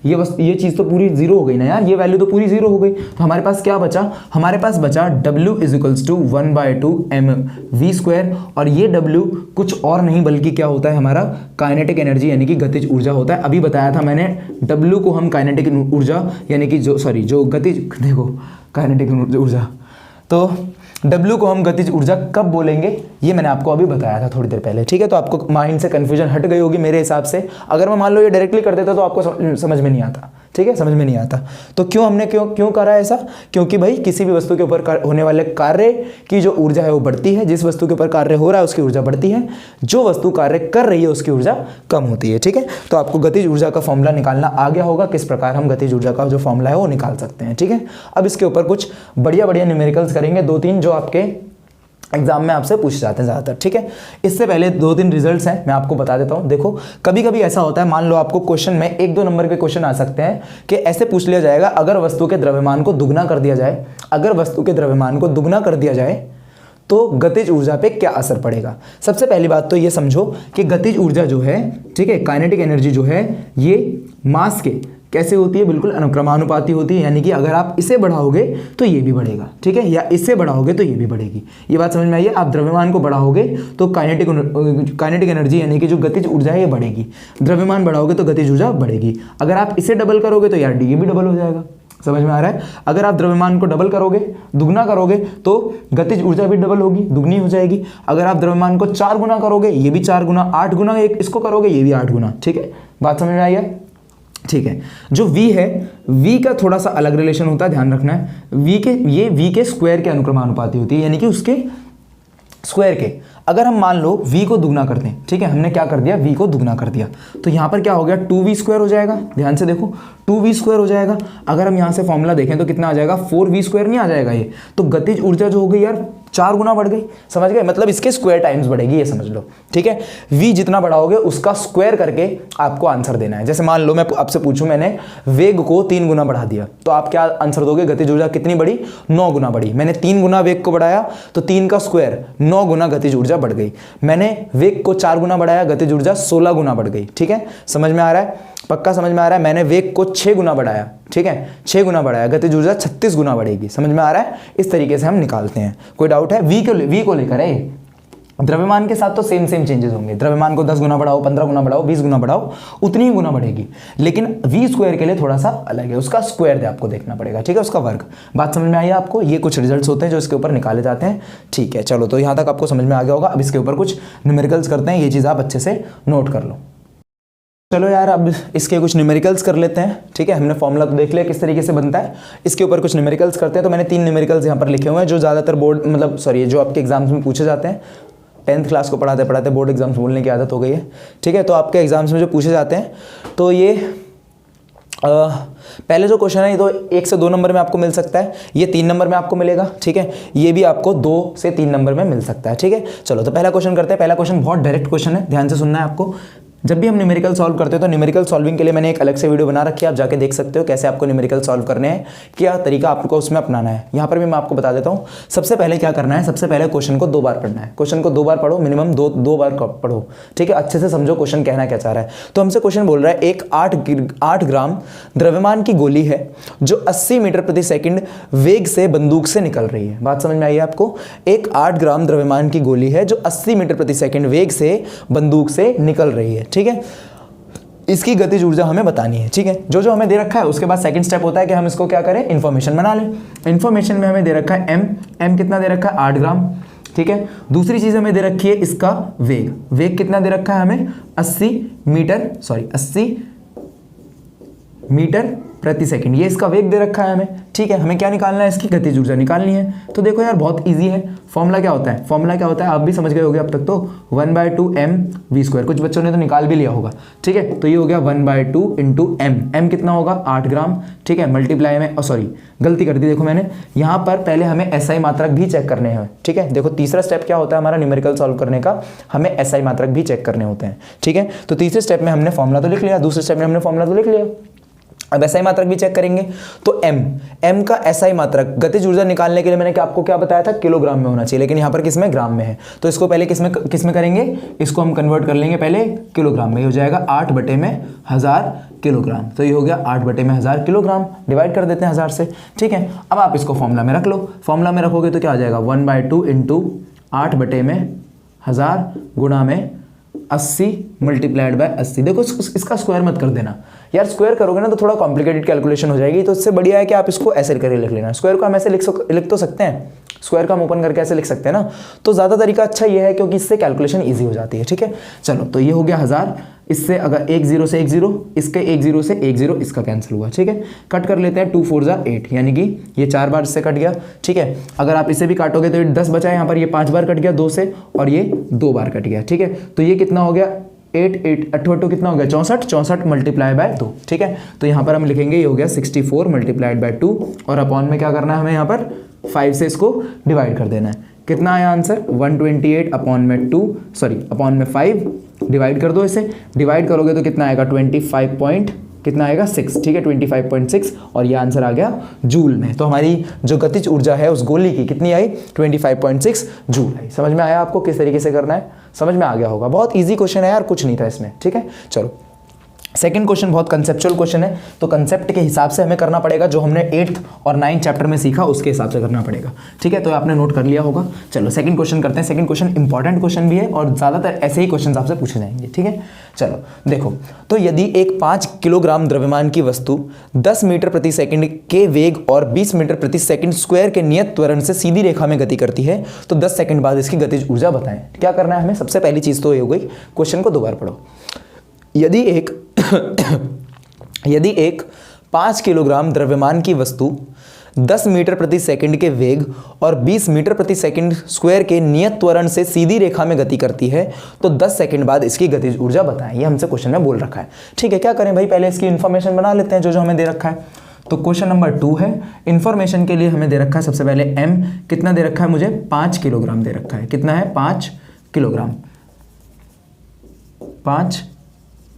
ये चीज़ तो पूरी 0 हो गई ना यार, ये वैल्यू तो पूरी 0 हो गई। तो हमारे पास क्या बचा, हमारे पास बचा W = 1/2 mv², और ये W कुछ और नहीं बल्कि क्या होता है, हमारा काइनेटिक एनर्जी यानी कि गतिज ऊर्जा होता है। अभी बताया था मैंने, W को हम काइनेटिक ऊर्जा यानी कि जो गतिज, देखो काइनेटिक ऊर्जा, तो W को हम गतिज ऊर्जा कब बोलेंगे ये मैंने आपको अभी बताया था थोड़ी देर पहले। ठीक है, तो आपको माइंड से कंफ्यूजन हट गई होगी मेरे हिसाब से। अगर मैं मान लो ये डायरेक्टली कर देता तो आपको समझ में नहीं आता। ठीक है, समझ में नहीं आता। तो क्यों करा है ऐसा, क्योंकि भाई किसी भी वस्तु के ऊपर होने वाले कार्य की जो ऊर्जा है वो बढ़ती है। जिस वस्तु के ऊपर कार्य हो रहा है उसकी ऊर्जा बढ़ती है, जो वस्तु कार्य कर रही है उसकी ऊर्जा कम होती है। ठीक है, तो आपको गतिज ऊर्जा का फॉर्मूला निकालना आ गया होगा, किस प्रकार हम गतिज ऊर्जा का जो फॉर्मूला है वो निकाल सकते हैं। ठीक है, अब इसके ऊपर कुछ बढ़िया न्यूमेरिकल्स करेंगे, 2-3 जो आपके एग्जाम में आपसे पूछे जाते हैं ज़्यादातर। ठीक है, इससे पहले 2-3 रिजल्ट्स हैं, मैं आपको बता देता हूं। देखो कभी कभी ऐसा होता है, मान लो आपको क्वेश्चन में 1-2 नंबर के क्वेश्चन आ सकते हैं कि ऐसे पूछ लिया जाएगा, अगर वस्तु के द्रव्यमान को दुगना कर दिया जाए, तो गतिज ऊर्जा पे क्या असर पड़ेगा। सबसे पहली बात तो ये समझो कि गतिज ऊर्जा जो है, ठीक है, काइनेटिक एनर्जी जो है, ये मास के कैसे होती है, बिल्कुल अनुक्रमानुपाती होती है। यानी कि अगर आप इसे बढ़ाओगे तो ये भी बढ़ेगा, ठीक है, या इससे बढ़ाओगे तो ये भी बढ़ेगी। ये बात समझ में आई है। आप द्रव्यमान को बढ़ाओगे तो काइनेटिक एनर्जी यानी कि जो गतिज ऊर्जा है ये बढ़ेगी, द्रव्यमान बढ़ाओगे तो गतिज ऊर्जा बढ़ेगी। अगर आप इसे डबल करोगे तो यार ये भी डबल हो जाएगा। समझ में आ रहा है। अगर आप द्रव्यमान को डबल करोगे, दुगना करोगे, तो गतिज ऊर्जा भी डबल होगी, दुगनी हो जाएगी। अगर आप द्रव्यमान को 4 गुना करोगे, ये भी 4 गुना, 8 गुना इसको करोगे, ये भी 8 गुना। ठीक है, बात समझ में आई है। ठीक है, जो v है, v का थोड़ा सा अलग रिलेशन होता है, ध्यान रखना है। v के स्क्वायर के अनुक्रमानुपाती होती है, यानी कि उसके स्क्वायर के। अगर हम मान लो v को दुगना कर दें, ठीक है, हमने क्या कर दिया, v को दुगना कर दिया, तो यहाँ पर क्या हो गया, 2v² हो जाएगा। ध्यान से देखो, 2v² हो जाएगा। अगर हम यहाँ से फॉर्मूला देखें तो कितना आ जाएगा, 4v² नहीं आ जाएगा ये। तो गतिज ऊर्जा जो हो गई यार 4 गुना बढ़ गई। समझ गए, मतलब इसके स्क्वायर टाइम्स बढ़ेगी, ये समझ लो। ठीक है, v जितना बढ़ाओगे उसका स्क्वायर करके आपको आंसर देना है। जैसे मान लो मैं आपसे पूछूं, मैंने वेग को 3 गुना बढ़ा दिया, तो आप क्या आंसर दोगे, गतिज ऊर्जा कितनी बढ़ी, 9 गुना बढ़ी। मैंने 3 गुना वेग को बढ़ाया तो 3 का स्क्वायर 9 गुना गतिज ऊर्जा बढ़ गई। मैंने वेग को 4 गुना बढ़ाया, गतिज ऊर्जा 16 गुना बढ़ गई। ठीक है, समझ में आ रहा है, पक्का समझ में आ रहा है। मैंने वेग को 6 गुना बढ़ाया, ठीक है, 6 गुना बढ़ाया, गतिज ऊर्जा 36 गुना बढ़ेगी। समझ में आ रहा है। इस तरीके से हम निकालते हैं। कोई डाउट है, v को लेकर है, द्रव्यमान के साथ तो सेम चेंजेस होंगे, द्रव्यमान को 10 गुना बढ़ाओ, 15 गुना बढ़ाओ, 20 गुना बढ़ाओ, उतनी ही गुना बढ़ेगी, लेकिन v स्क्वायर के लिए थोड़ा सा अलग है, उसका स्क्वायर आपको देखना पड़ेगा, ठीक है, उसका वर्ग। बात समझ में आई आपको? ये कुछ रिजल्ट्स होते हैं जो इसके ऊपर निकाले जाते हैं, ठीक है। चलो तो यहाँ तक आपको समझ में आ गया होगा। अब इसके ऊपर कुछ न्यूमेरिकल्स करते हैं, ये चीज़ आप अच्छे से नोट कर लो। चलो यार अब इसके कुछ न्यूमेरिकल्स कर लेते हैं, ठीक है। हमने फॉर्मूला तो देख लिया किस तरीके से बनता है, इसके ऊपर कुछ न्यूमेरिकल्स करते हैं। तो मैंने 3 न्यूमेरिकल्स यहाँ पर लिखे हुए हैं जो ज़्यादातर बोर्ड जो आपके एग्जाम्स में पूछे जाते हैं। 10th क्लास को पढ़ाते पढ़ाते बोर्ड एग्जाम्स बोलने की आदत हो गई है, ठीक है। तो आपके एग्जाम्स में जो पूछे जाते हैं, तो ये पहले जो क्वेश्चन है ये तो 1 से 2 नंबर में आपको मिल सकता है, ये 3 नंबर में आपको मिलेगा, ठीक है। ये भी आपको 2 से 3 नंबर में मिल सकता है, ठीक है। चलो तो पहला क्वेश्चन करते हैं। पहला क्वेश्चन बहुत डायरेक्ट क्वेश्चन है, ध्यान से सुनना है आपको। जब भी हम न्यूमेरिकल सॉल्व करते हैं तो न्यूमेरिकल सॉल्विंग के लिए मैंने एक अलग से वीडियो बना रखी है, आप जाके देख सकते हो कैसे आपको न्यूमेरिकल सॉल्व करने हैं, क्या तरीका आपको उसमें अपनाना है। यहाँ पर भी मैं आपको बता देता हूँ। सबसे पहले क्या करना है, सबसे पहले क्वेश्चन को 2 बार पढ़ना है। क्वेश्चन को 2 बार पढ़ो, मिनिमम दो बार पढ़ो, ठीक है। अच्छे से समझो क्वेश्चन कहना क्या चाह रहा है। तो हमसे क्वेश्चन बोल रहा है एक 8 ग्राम द्रव्यमान की गोली है जो 80 मीटर प्रति सेकंड वेग से बंदूक से निकल रही है। बात समझ में आई है आपको? एक 8 ग्राम द्रव्यमान की गोली है जो 80 मीटर प्रति सेकंड वेग से बंदूक से निकल रही है, ठीक है। इसकी गतिज ऊर्जा हमें बतानी है, ठीक है। जो जो हमें दे रखा है उसके बाद सेकंड स्टेप होता है कि हम इसको क्या करें, इन्फॉर्मेशन बना लें। इन्फॉर्मेशन में हमें दे रखा है एम कितना दे रखा है, 8 ग्राम, ठीक है। दूसरी चीज हमें दे रखी है इसका वेग कितना दे रखा है हमें, 80 मीटर प्रति सेकंड, ये इसका वेग दे रखा है हमें, ठीक है। हमें क्या निकालना है, इसकी गतिज ऊर्जा निकालनी है। तो देखो यार बहुत इजी है। फॉर्मूला क्या होता है, आप भी समझ गए होगे अब तक तो, 1/2 mv²। कुछ बच्चों ने तो निकाल भी लिया होगा, ठीक है। तो ये हो गया 1/2 × m कितना होगा, 8 ग्राम, ठीक है। मल्टीप्लाई में गलती कर दी, देखो मैंने यहाँ पर पहले हमें SI मात्रक भी चेक करने हैं, ठीक है। देखो तीसरा स्टेप क्या होता है हमारा न्यूमेरिकल सॉल्व करने का, हमें SI मात्रक भी चेक करने होते हैं, ठीक है। तो तीसरे स्टेप में हमने फॉर्मूला तो लिख लिया, दूसरे स्टेप में हमने फॉर्मूला तो लिख लिया, अब SI मात्रक भी चेक करेंगे। तो m का SI मात्रक गतिज ऊर्जा निकालने के लिए मैंने आपको क्या बताया था, किलोग्राम में होना चाहिए, लेकिन यहाँ पर किसमें, ग्राम में है। तो इसको पहले किसमें करेंगे, इसको हम कन्वर्ट कर लेंगे पहले किलोग्राम में। हो जाएगा 8/1000 किलोग्राम। तो ये हो गया 8/1000 किलोग्राम, डिवाइड कर देते हैं 1000 से, ठीक है। अब आप इसको फॉर्मूला में रख लो, फॉर्मूला में रखोगे तो क्या आ जाएगा, 1/2 × 8/1000 गुणा में 80 × 80। देखो इसका स्क्वायर मत कर देना यार, स्क्वायर करोगे ना तो थोड़ा कॉम्प्लिकेटेड कैलकुलेशन हो जाएगी। तो इससे बढ़िया है कि आप इसको ऐसे करके लिख लेना। स्क्वायर को हम ऐसे लिख तो सकते हैं, स्क्वायर का हम ओपन करके ऐसे लिख सकते हैं ना, तो ज़्यादा तरीका अच्छा ये है क्योंकि इससे कैलकुलेशन ईजी हो जाती है, ठीक है। चलो तो ये हो गया 1000, इससे अगर 1 0 से 1 0, इसके 1 0 से 1 0, इसका कैंसिल हुआ, ठीक है। कट कर लेते हैं, 2 4 जा 8, यानी कि ये 4 बार इससे कट गया, ठीक है। अगर आप इसे भी काटोगे तो 10 बचा है यहाँ पर, ये 5 बार कट गया 2 से, और ये 2 बार कट गया, ठीक है। तो ये कितना हो गया, 8 8 कितना हो गया, 64 मल्टीप्लाई बाय 2, ठीक है। तो यहाँ पर हम लिखेंगे ये हो गया 64 मल्टीप्लाइड बाय 2, और अपॉन में क्या करना है हमें, यहाँ पर 5 से इसको डिवाइड कर देना है। कितना आया आंसर, 128 अपॉन में 5, डिवाइड कर दो इसे, डिवाइड करोगे तो कितना आएगा, 6, ठीक है, 25.6, और ये आंसर आ गया जूल में। तो हमारी जो गतिज ऊर्जा है उस गोली की कितनी आई, 25.6 जूल आई। समझ में आया आपको किस तरीके से करना है, समझ में आ गया होगा। बहुत इजी क्वेश्चन है यार, कुछ नहीं था इसमें, ठीक है। चलो सेकंड क्वेश्चन बहुत कंसेप्चुअल क्वेश्चन है, तो कंसेप्ट के हिसाब से हमें करना पड़ेगा, जो हमने 8th और 9th चैप्टर में सीखा उसके हिसाब से करना पड़ेगा, ठीक है। तो आपने नोट कर लिया होगा। चलो सेकंड क्वेश्चन करते हैं। सेकंड क्वेश्चन इंपॉर्टेंट क्वेश्चन भी है और ज़्यादातर ऐसे ही क्वेश्चन आपसे पूछे जाएंगे, ठीक है। चलो देखो, तो यदि एक 5 किलोग्राम द्रव्यमान की वस्तु 10 मीटर प्रति सेकंड के वेग और 20 मीटर प्रति सेकंड स्क्वायर के नियत त्वरण से सीधी रेखा में गति करती है, तो 10 सेकंड बाद इसकी गतिज ऊर्जा बताएं। क्या करना है हमें, सबसे पहली चीज़ तो ये हो गई, क्वेश्चन को 2 बार पढ़ो। यदि एक 5 किलोग्राम द्रव्यमान की वस्तु 10 मीटर प्रति सेकंड के वेग और 20 मीटर प्रति सेकंड स्क्वायर के नियत त्वरण से सीधी रेखा में गति करती है, तो 10 सेकंड बाद इसकी गतिज ऊर्जा बताएं। ये हमसे क्वेश्चन में बोल रखा है, ठीक है। क्या करें भाई, पहले इसकी इन्फॉर्मेशन बना लेते हैं जो हमें दे रखा है। तो क्वेश्चन नंबर 2 है, इन्फॉर्मेशन के लिए हमें दे रखा है सबसे पहले m कितना दे रखा है मुझे, 5 किलोग्राम दे रखा है। कितना है, 5 किलोग्राम, 5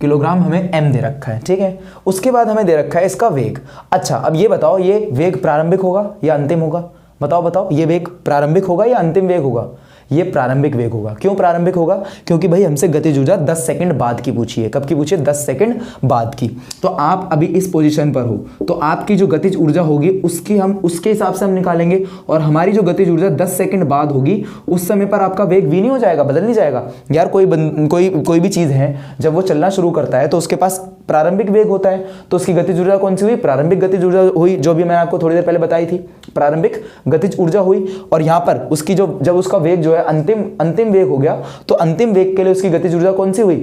किलोग्राम हमें m दे रखा है, ठीक है। उसके बाद हमें दे रखा है इसका वेग। अच्छा अब ये बताओ, ये वेग प्रारंभिक होगा या अंतिम होगा, बताओ ये वेग प्रारंभिक होगा या अंतिम वेग होगा। ये प्रारंभिक वेग होगा। क्यों प्रारंभिक होगा? क्योंकि भाई हमसे गतिज ऊर्जा 10 सेकंड बाद की पूछी है। कब की पूछी है? 10 सेकंड बाद की। तो आप अभी इस पोजीशन पर हो, तो आपकी जो गतिज ऊर्जा होगी उसके हिसाब से हम निकालेंगे, और हमारी जो गतिज ऊर्जा 10 सेकंड बाद होगी उस समय पर आपका वेग v नहीं हो जाएगा, बदल नहीं जाएगा यार। कोई भी चीज है जब वो चलना शुरू करता है तो उसके पास प्रारंभिक वेग होता है, तो उसकी गतिज ऊर्जा कौन सी हुई? प्रारंभिक गतिज ऊर्जा हुई, जो भी मैंने आपको थोड़ी देर पहले बताई थी, प्रारंभिक गतिज ऊर्जा हुई। और यहां पर उसकी जब उसका वेग जो है अंतिम वेग हो गया, तो अंतिम वेग के लिए उसकी गतिज ऊर्जा कौन सी हुई?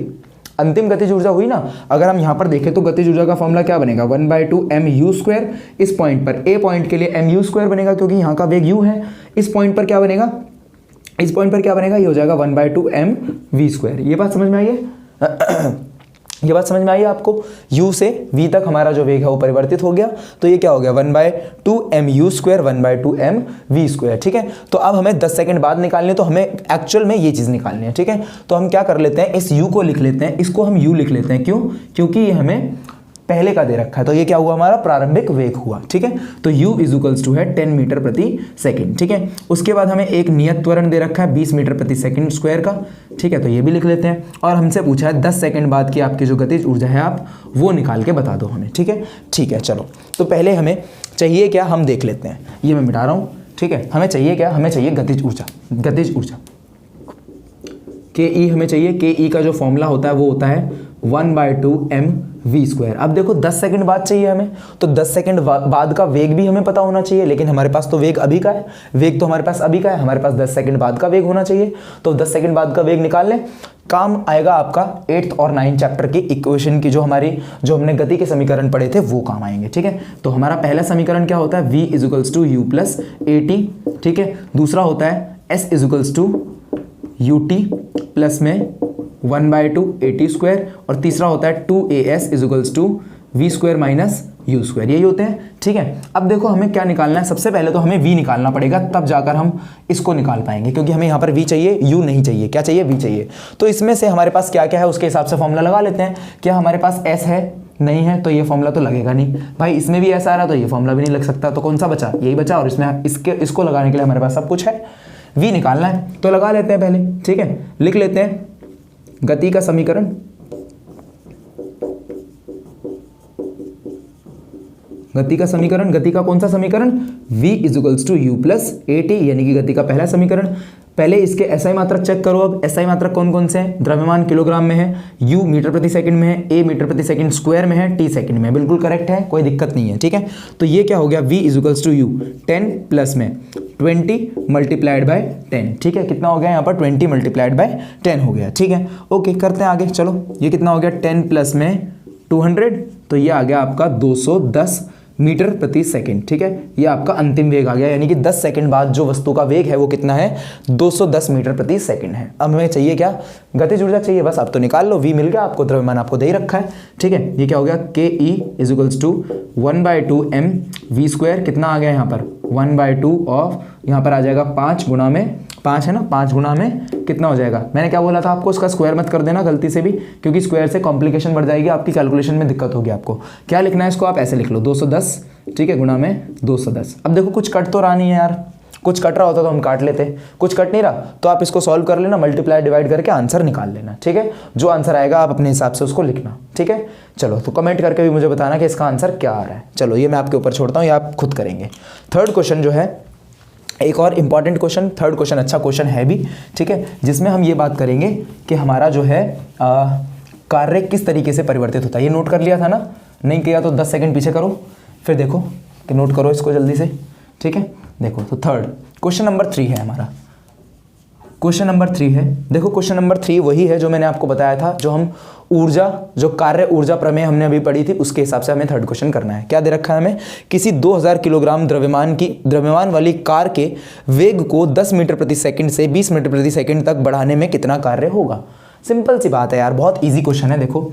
अंतिम गतिज ऊर्जा हुई ना। अगर हम यहां पर देखें तो गतिज ऊर्जा का फॉर्मूला क्या बनेगा? 1/2 mu²। इस पॉइंट पर ए पॉइंट के लिए mu² बनेगा, क्योंकि यहां का वेग u है। इस पॉइंट पर क्या बनेगा? इस पॉइंट पर क्या बनेगा? ये हो जाएगा 1/2 mv²। ये बात समझ में आई है? ये बात समझ में आई है आपको? u से v तक हमारा जो वेग है वो परिवर्तित हो गया, तो ये क्या हो गया? 1/2 mu², 1/2 mv²। ठीक है, तो अब हमें 10 सेकंड बाद निकालने, तो हमें एक्चुअल में ये चीज निकालनी है। ठीक है, तो हम क्या कर लेते हैं, इस u को लिख लेते हैं, इसको हम u लिख लेते हैं। क्यों? क्योंकि ये हमें पहले का दे रखा है, तो ये क्या हुआ? हमारा प्रारंभिक वेग हुआ। ठीक है, तो u = है 10 मीटर प्रति सेकंड। ठीक है, उसके बाद हमें एक नियत त्वरण दे रखा है 20 मीटर प्रति सेकंड स्क्वायर का। ठीक है, तो ये भी लिख लेते हैं, और हमसे पूछा है 10 सेकंड बाद की आपकी जो गतिज ऊर्जा है आप वो निकाल के बता दो हमें। ठीक है, ठीक है, चलो तो पहले हमें चाहिए क्या, हम देख लेते हैं। ये मैं मिटा रहा हूँ। ठीक है, हमें चाहिए क्या? हमें चाहिए गतिज ऊर्जा। गतिज ऊर्जा ke हमें चाहिए। ke का जो फॉर्मूला होता है वो होता है 1/2 mv²। अब देखो 10 सेकंड बाद चाहिए हमें, तो 10 सेकंड बाद का वेग भी हमें पता होना चाहिए, लेकिन हमारे पास तो वेग अभी का है। वेग तो हमारे पास अभी का है, हमारे पास 10 सेकंड बाद का वेग होना चाहिए। तो 10 सेकंड बाद का वेग निकाल लें, काम आएगा आपका 8th और 9th चैप्टर की इक्वेशन की, जो हमने गति के समीकरण पढ़े थे वो काम आएंगे। ठीक है, तो हमारा पहला समीकरण क्या होता है? v = u + at। ठीक है, दूसरा होता है s = ut प्लस में 1/2 at², और तीसरा होता है 2as = v² - u²। यही होते हैं। ठीक है, अब देखो हमें क्या निकालना है। सबसे पहले तो हमें v निकालना पड़ेगा, तब जाकर हम इसको निकाल पाएंगे, क्योंकि हमें यहाँ पर v चाहिए, u नहीं चाहिए। क्या चाहिए? v चाहिए। तो इसमें से हमारे पास क्या क्या है उसके हिसाब से फॉर्मूला लगा लेते हैं। क्या हमारे पास s है? नहीं है, तो ये फॉर्मूला तो लगेगा नहीं भाई। इसमें भी ऐसा आ रहा, तो ये फॉर्मूला भी नहीं लग सकता। तो कौन सा बचा? यही बचा, और इसमें इसको लगाने के लिए हमारे पास सब कुछ है। v निकालना है तो लगा लेते हैं पहले। ठीक है, लिख लेते हैं गति का समीकरण। गति का समीकरण, गति का कौन सा समीकरण? v = u + at, यानी कि गति का पहला समीकरण। पहले इसके एसआई मात्रक चेक करो। अब एसआई मात्रक कौन कौन से हैं? द्रव्यमान किलोग्राम में है, u मीटर प्रति सेकंड में है, a मीटर प्रति सेकंड स्क्वायर में है, t सेकंड में। बिल्कुल करेक्ट है, कोई दिक्कत नहीं है। ठीक है, तो ये क्या हो गया? v = u 10 प्लस में 20 × 10। ठीक है, कितना हो गया यहाँ पर? 20 × 10 हो गया। ठीक है, ओके, करते हैं आगे। चलो, ये कितना हो गया? 10 प्लस में 200, तो ये आ गया आपका 210 मीटर प्रति सेकंड। ठीक है, ये आपका अंतिम वेग आ गया, यानी कि 10 सेकंड बाद जो वस्तु का वेग है वो कितना है? 210 मीटर प्रति सेकंड है। अब हमें चाहिए क्या? गतिज ऊर्जा चाहिए। बस आप तो निकाल लो, v मिल गया आपको, द्रव्यमान आपको दे ही रखा है। ठीक है, ये क्या हो गया? ke = 1/2 mv²। कितना आ गया यहाँ पर? 1/2 ऑफ, यहाँ पर आ जाएगा 5 गुणा में 5 है ना, 5 गुणा में कितना हो जाएगा? मैंने क्या बोला था आपको? उसका स्क्वायर मत कर देना गलती से भी, क्योंकि स्क्वायर से कॉम्प्लिकेशन बढ़ जाएगी, आपकी कैलकुलेशन में दिक्कत होगी। आपको क्या लिखना है इसको? आप ऐसे लिख लो 210। ठीक है, गुणा में 210। अब देखो कुछ कट तो रहा नहीं है यार, कुछ कट रहा होता तो हम काट लेते, कुछ कट नहीं रहा तो आप इसको सॉल्व कर लेना, मल्टीप्लाई डिवाइड करके आंसर निकाल लेना। ठीक है, जो आंसर आएगा आप अपने हिसाब से उसको लिखना। ठीक है, चलो तो कमेंट करके भी मुझे बताना कि इसका आंसर क्या आ रहा है। चलो, ये मैं आपके ऊपर छोड़ता हूँ, ये आप खुद करेंगे। थर्ड क्वेश्चन जो है, एक और इंपॉर्टेंट क्वेश्चन, थर्ड क्वेश्चन अच्छा क्वेश्चन है भी। ठीक है, जिसमें हम ये बात करेंगे कि हमारा जो है कार्य किस तरीके से परिवर्तित होता है। ये नोट कर लिया था ना? नहीं किया तो 10 सेकंड पीछे करो, फिर देखो कि नोट करो इसको जल्दी से। ठीक है, देखो तो थर्ड क्वेश्चन नंबर 3 है हमारा। क्वेश्चन नंबर 3 है, देखो क्वेश्चन नंबर 3 वही है जो मैंने आपको बताया था, जो हम ऊर्जा, जो कार्य ऊर्जा प्रमेय हमने अभी पढ़ी थी, उसके हिसाब से हमें थर्ड क्वेश्चन करना है। क्या दे रखा है हमें? किसी 2000 किलोग्राम द्रव्यमान वाली कार के वेग को 10 मीटर प्रति सेकंड से 20 मीटर प्रति सेकंड तक बढ़ाने में कितना कार्य होगा। सिंपल सी बात है यार, बहुत ईजी क्वेश्चन है। देखो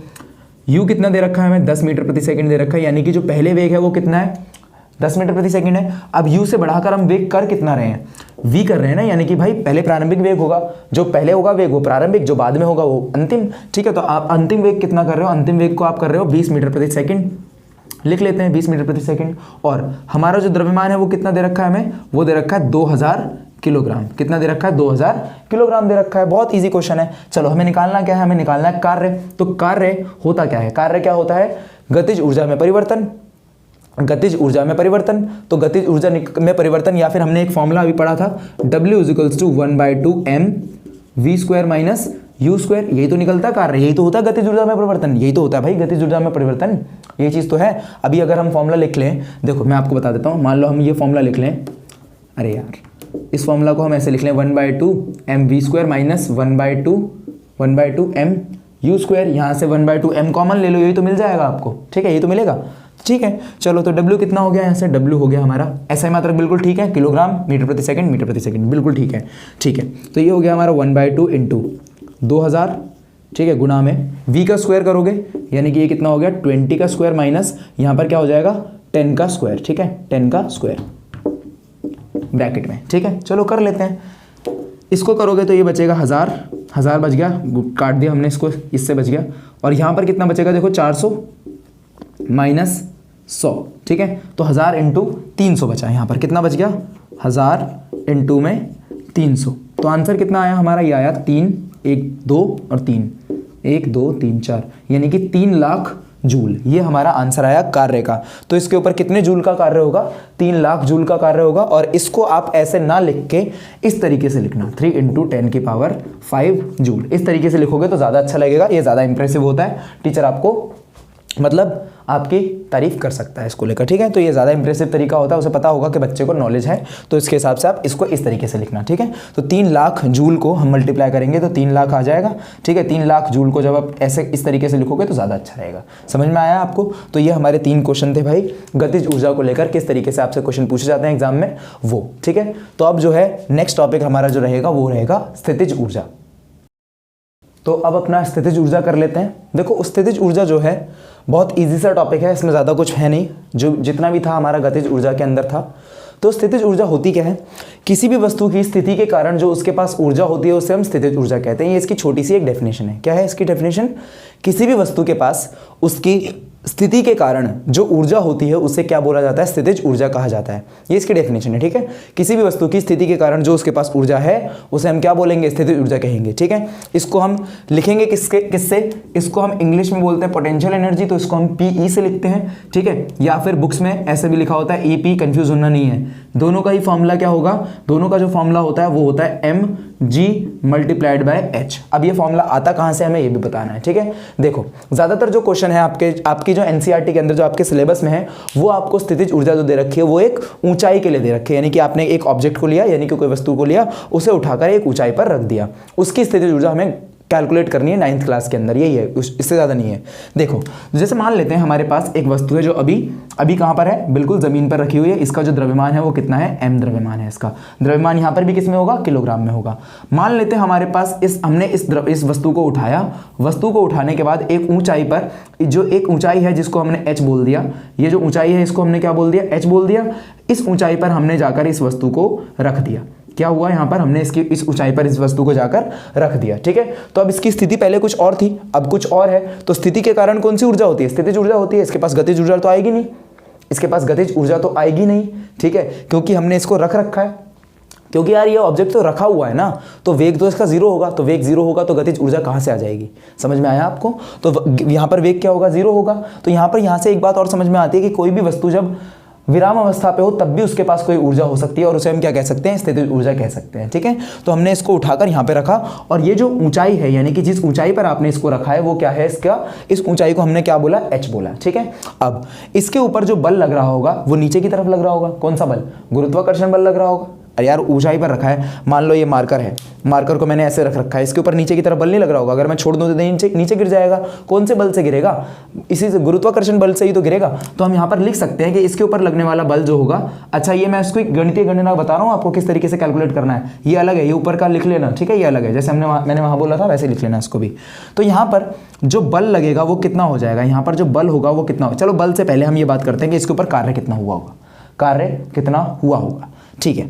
u कितना दे रखा है हमें? 10 मीटर प्रति सेकंड दे रखा है, यानी कि जो पहले वेग है वो कितना है? 10 मीटर प्रति सेकंड है। अब u से बढ़ाकर हम वेग कर कितना रहे हैं? v कर रहे हैं ना, यानी कि भाई पहले प्रारंभिक वेग होगा, जो पहले होगा वेग वो प्रारंभिक, जो बाद में होगा वो अंतिम। ठीक है, तो आप अंतिम वेग कितना कर रहे हो? अंतिम वेग को आप कर रहे हो 20 मीटर प्रति सेकंड। लिख लेते हैं 20 मीटर प्रति सेकंड। और हमारा जो द्रव्यमान है वो कितना दे रखा है हमें? वो दे रखा है 2000 किलोग्राम। कितना दे रखा है? 2000 किलोग्राम दे रखा है। बहुत इजी क्वेश्चन है। चलो हमें निकालना क्या है? हमें निकालना है कार्य। तो कार्य होता क्या है? कार्य क्या होता है? गतिज ऊर्जा में परिवर्तन। गतिज ऊर्जा में परिवर्तन, तो गतिज ऊर्जा में परिवर्तन, या फिर हमने एक फॉर्मूला अभी पढ़ा था W = 1/2 mv² माइनस u²। यही तो निकलता है कार्य, यही तो होता है गतिज ऊर्जा में परिवर्तन, यही तो होता है भाई गतिज ऊर्जा में परिवर्तन, ये चीज़ तो है। अभी अगर हम फॉर्मूला लिख लें, देखो मैं आपको बता देता हूँ, मान लो हम ये फॉर्मूला लिख लें, अरे यार इस फॉर्मूला को हम ऐसे लिख लें 1/2 mv² माइनस 1/2 mu²। यहाँ से 1/2 m कॉमन ले लो, यही तो मिल जाएगा आपको, ठीक है, यही तो मिलेगा। ठीक है, चलो तो W कितना हो गया? यहाँ से W हो गया हमारा SI मात्रक बिल्कुल ठीक है, किलोग्राम मीटर प्रति सेकंड बिल्कुल ठीक है। ठीक है, तो ये हो गया हमारा 1/2 इंटू 2000, ठीक है, गुणा में V का स्क्वायर करोगे, यानी कि ये कितना हो गया? 20 का स्क्वायर माइनस यहाँ पर क्या हो जाएगा? 10 का स्क्वायर, ठीक है, 10 का स्क्वायर ब्रैकेट में। ठीक है, चलो कर लेते हैं। इसको करोगे तो ये बचेगा 1000 बच गया, काट दिया हमने इसको, इससे बच गया। और यहाँ पर कितना बचेगा? देखो 400 माइनस 100, ठीक है, तो 1000 इंटू 300 बचा। यहाँ पर कितना बच गया? 1000 इंटू में 300, तो आंसर कितना आया हमारा? ये आया 3, 1 2 और 3, 1 2 3 4, यानी कि 3 लाख जूल। ये हमारा आंसर आया कार्य का। तो इसके ऊपर कितने जूल का कार्य होगा? 3 लाख जूल का कार्य होगा। और इसको आप ऐसे ना लिख के इस तरीके से लिखना, 3 × 10⁵ जूल। इस तरीके से लिखोगे तो ज़्यादा अच्छा लगेगा, ये ज़्यादा इंप्रेसिव होता है, टीचर आपको मतलब आपकी तारीफ कर सकता है इसको लेकर। ठीक है, तो ये ज़्यादा इंप्रेसिव तरीका होता है, उसे पता होगा कि बच्चे को नॉलेज है, तो इसके हिसाब से आप इसको इस तरीके से लिखना। ठीक है, तो 3 लाख जूल को हम मल्टीप्लाई करेंगे तो 3 लाख आ जाएगा। ठीक है, 3 लाख जूल को जब आप ऐसे इस तरीके से लिखोगे तो ज़्यादा अच्छा रहेगा। समझ में आया आपको? तो ये हमारे 3 क्वेश्चन थे भाई, गतिज ऊर्जा को लेकर किस तरीके से आपसे क्वेश्चन पूछे जाते हैं एग्जाम में वो। ठीक है, तो अब जो है नेक्स्ट टॉपिक हमारा जो रहेगा वो रहेगा स्थितिज ऊर्जा। तो अब अपना स्थितिज ऊर्जा कर लेते हैं। देखो स्थितिज ऊर्जा जो है बहुत इजी सा टॉपिक है, इसमें ज़्यादा कुछ है नहीं, जो जितना भी था हमारा गतिज ऊर्जा के अंदर था। तो स्थितिज ऊर्जा होती क्या है? किसी भी वस्तु की स्थिति के कारण जो उसके पास ऊर्जा होती है उसे हम स्थितिज ऊर्जा कहते हैं। ये इसकी छोटी सी एक डेफिनेशन है। क्या है इसकी डेफिनेशन? किसी भी वस्तु के पास उसकी स्थिति के कारण जो ऊर्जा होती है उसे क्या बोला जाता है? स्थितिज ऊर्जा कहा जाता है। ये इसकी डेफिनेशन है। ठीक है, किसी भी वस्तु की स्थिति के कारण जो उसके पास ऊर्जा है उसे हम क्या बोलेंगे? स्थितिज ऊर्जा कहेंगे। ठीक है, इसको हम लिखेंगे किससे? इसको हम इंग्लिश में बोलते हैं पोटेंशियल एनर्जी, तो इसको हम PE से लिखते हैं। ठीक है, या फिर बुक्स में ऐसे भी लिखा होता है EP, कंफ्यूज होना नहीं है। दोनों का ही फॉर्मूला क्या होगा? दोनों का जो फॉर्मूला होता है वो होता है mg × h। अब ये फॉर्मूला आता कहाँ से हमें ये भी बताना है। ठीक है, देखो ज़्यादातर जो क्वेश्चन है आपकी जो NCERT के अंदर जो आपके सिलेबस में है वो आपको स्थितिज ऊर्जा जो दे रखी है वो एक ऊंचाई के लिए दे रखी है, यानी कि आपने एक ऑब्जेक्ट को लिया, यानी कि कोई वस्तु को लिया, उसे उठाकर एक ऊंचाई पर रख दिया, उसकी स्थितिज ऊर्जा हमें कैलकुलेट करनी है 9th क्लास के अंदर, यही है, इससे ज़्यादा नहीं है। देखो जैसे मान लेते हैं हमारे पास एक वस्तु है जो अभी कहाँ पर है? बिल्कुल ज़मीन पर रखी हुई है। इसका जो द्रव्यमान है वो कितना है? m द्रव्यमान है। इसका द्रव्यमान यहाँ पर भी किस में होगा? किलोग्राम में होगा। मान लेते हैं हमारे पास हमने इस वस्तु को उठाया। वस्तु को उठाने के बाद एक ऊंचाई पर, जो एक ऊंचाई है जिसको हमने h बोल दिया, ये जो ऊंचाई है इसको हमने क्या बोल दिया? h बोल दिया। इस ऊंचाई पर हमने जाकर इस वस्तु को रख दिया। क्या हुआ? यहाँ पर हमने इस ऊंचाई पर इस वस्तु को जाकर रख दिया। ठीक है, तो अब इसकी स्थिति पहले कुछ और थी, अब कुछ और है। तो स्थिति के कारण कौन सी ऊर्जा होती है? स्थितिज ऊर्जा होती है। इसके पास गतिज ऊर्जा तो आएगी नहीं, इसके पास गतिज ऊर्जा तो आएगी नहीं। ठीक है, क्योंकि हमने इसको रख रखा है, क्योंकि यार ये ऑब्जेक्ट तो रखा हुआ है ना, तो वेग तो इसका 0 होगा, तो वेग 0 होगा तो गतिज ऊर्जा कहाँ से आ जाएगी? समझ में आया आपको? तो यहाँ पर वेग क्या होगा? 0 होगा। तो यहाँ से एक बात और समझ में आती है कि कोई भी वस्तु जब विराम अवस्था पे हो तब भी उसके पास कोई ऊर्जा हो सकती है, और उसे हम क्या कह सकते हैं? स्थितिज ऊर्जा कह सकते हैं। ठीक है, तो हमने इसको उठाकर यहाँ पे रखा, और ये जो ऊंचाई है, यानी कि जिस ऊंचाई पर आपने इसको रखा है वो क्या है? इस ऊंचाई को हमने क्या बोला? h बोला। ठीक है, अब इसके ऊपर जो बल लग रहा होगा वो नीचे की तरफ लग रहा होगा। कौन सा बल? गुरुत्वाकर्षण बल लग रहा होगा। अरे यार ऊंचाई पर रखा है, मान लो ये मार्कर है, मार्कर को मैंने ऐसे रख रखा है, इसके ऊपर नीचे की तरफ बल नहीं लग रहा होगा। अगर मैं छोड़ दूं तो नीचे गिर जाएगा। कौन से बल से गिरेगा? इसी से गुरुत्वाकर्षण बल से ही तो गिरेगा। तो हम यहाँ पर लिख सकते हैं कि इसके ऊपर लगने वाला बल जो होगा, अच्छा ये मैं इसको गणितीय गणना बता रहा हूँ आपको किस तरीके से कैलकुलेट करना है। ये अलग है, ये ऊपर का लिख लेना। ठीक है, ये अलग है, जैसे मैंने वहाँ बोला था वैसे लिख लेना इसको भी। तो यहाँ पर जो बल लगेगा वो कितना हो जाएगा? यहाँ पर जो बल होगा वो कितना होगा? चलो बल से पहले हम ये बात करते हैं कि इसके ऊपर कार्य कितना हुआ होगा। कार्य कितना हुआ होगा? ठीक है,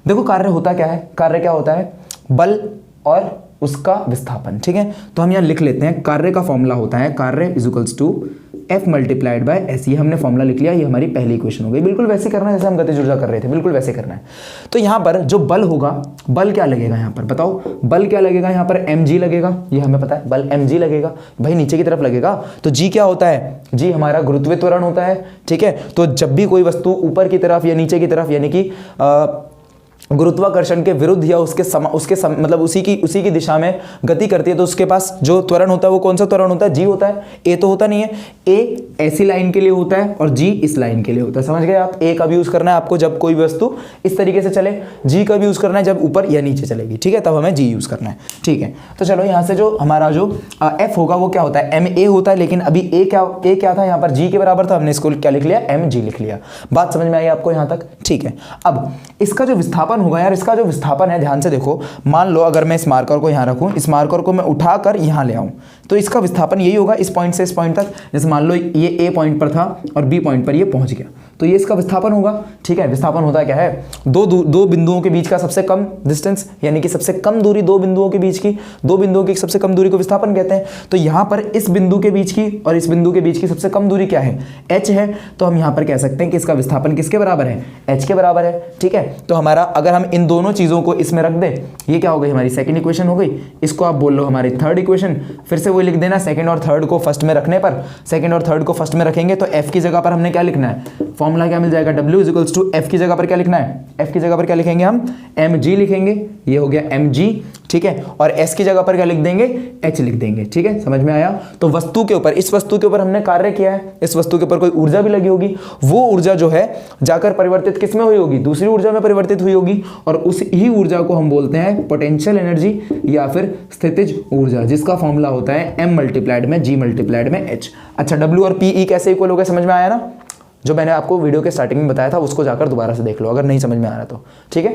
देखो कार्य होता क्या है? कार्य क्या होता है? बल और उसका विस्थापन। ठीक है, तो हम यहाँ लिख लेते हैं कार्य का फॉर्मूला होता है कार्य = F मल्टीप्लाइड बाय S, ये हमने फॉर्मूला लिख लिया, ये हमारी पहली इक्वेशन हो गई। बिल्कुल वैसे करना है जैसे हम गतिज ऊर्जा कर रहे थे, बिल्कुल वैसे करना है। तो यहाँ पर जो बल होगा, बल क्या लगेगा यहाँ पर बताओ, बल क्या लगेगा यहाँ पर, mg लगेगा, ये हमें पता है बल mg लगेगा भाई, नीचे की तरफ लगेगा। तो g क्या होता है, g हमारा गुरुत्वीय त्वरण होता है, ठीक है। तो जब भी कोई वस्तु ऊपर की तरफ या नीचे की तरफ यानी कि गुरुत्वाकर्षण के विरुद्ध या मतलब उसी की दिशा में गति करती है, तो उसके पास जो त्वरण होता है वो कौन सा त्वरण होता है, जी होता है। ए तो होता नहीं है, ए ऐसी लाइन के लिए होता है और जी इस लाइन के लिए होता है, समझ गए आप। ए कब यूज करना है आपको, जब कोई वस्तु इस तरीके से चले, जी कब यूज करना है, जब ऊपर या नीचे चलेगी, ठीक है, तब हमें जी यूज करना है, ठीक है। तो चलो यहाँ से जो हमारा जो एफ होगा वो क्या होता है, एम ए होता है, लेकिन अभी ए क्या था यहाँ पर, जी के बराबर था, हमने इसको क्या लिख लिया, एम जी लिख लिया। बात समझ में आई आपको यहाँ तक, ठीक है। अब इसका जो विस्थापन होगा यार, इसका जो विस्थापन है ध्यान से देखो, मान लो अगर मैं इस मार्कर को यहाँ रखूं, इस मार्कर को मैं उठाकर यहाँ ले आऊं, तो इसका विस्थापन यही होगा इस पॉइंट से इस पॉइंट तक। जैसे मान लो ये ए पॉइंट पर था और बी पॉइंट पर ये पहुंच गया, तो ये इसका विस्थापन होगा, ठीक है। विस्थापन होता है क्या है, दो बिंदुओं के बीच का सबसे कम डिस्टेंस, यानी कि सबसे कम दूरी दो बिंदुओं के बीच की, दो बिंदुओं की सबसे कम दूरी को विस्थापन कहते हैं। तो यहाँ पर इस बिंदु के बीच की और इस बिंदु के बीच की सबसे कम दूरी क्या है, h है। तो हम यहाँ पर कह सकते हैं कि इसका विस्थापन किसके बराबर है, h के बराबर है, ठीक है। तो हमारा अगर हम इन दोनों चीजों को इसमें रख दें, ये क्या हो गई हमारी सेकंड इक्वेशन हो गई, इसको आप बोल लो हमारी थर्ड इक्वेशन। फिर से वो लिख देना, सेकंड और थर्ड को फर्स्ट में रखने पर, सेकंड और थर्ड को फर्स्ट में रखेंगे तो f की जगह पर हमने क्या लिखना है, फॉर्मूला क्या मिल जाएगा, W इक्वल्स टू F की जगह पर क्या लिखना है, F की जगह पर क्या लिखेंगे हम, mg लिखेंगे, ये हो गया mg, ठीक है। और S की जगह पर क्या लिख देंगे, H लिख देंगे, ठीक है, समझ में आया। तो वस्तु के ऊपर, इस वस्तु के ऊपर हमने कार्य किया है, इस वस्तु के ऊपर कोई ऊर्जा भी लगी होगी, वो ऊर्जा जो है जाकर परिवर्तित किस में हुई होगी, दूसरी ऊर्जा में परिवर्तित हुई होगी, और उस ही ऊर्जा को हम बोलते हैं पोटेंशियल एनर्जी या फिर स्थितिज ऊर्जा, जिसका फॉर्मूला होता है m मल्टीप्लाइड में g मल्टीप्लाइड में h। अच्छा, W और PE कैसे इक्वल हो गए, समझ में आया ना, जो मैंने आपको वीडियो के स्टार्टिंग में बताया था, उसको जाकर दोबारा से देख लो अगर नहीं समझ में आ रहा तो, ठीक है।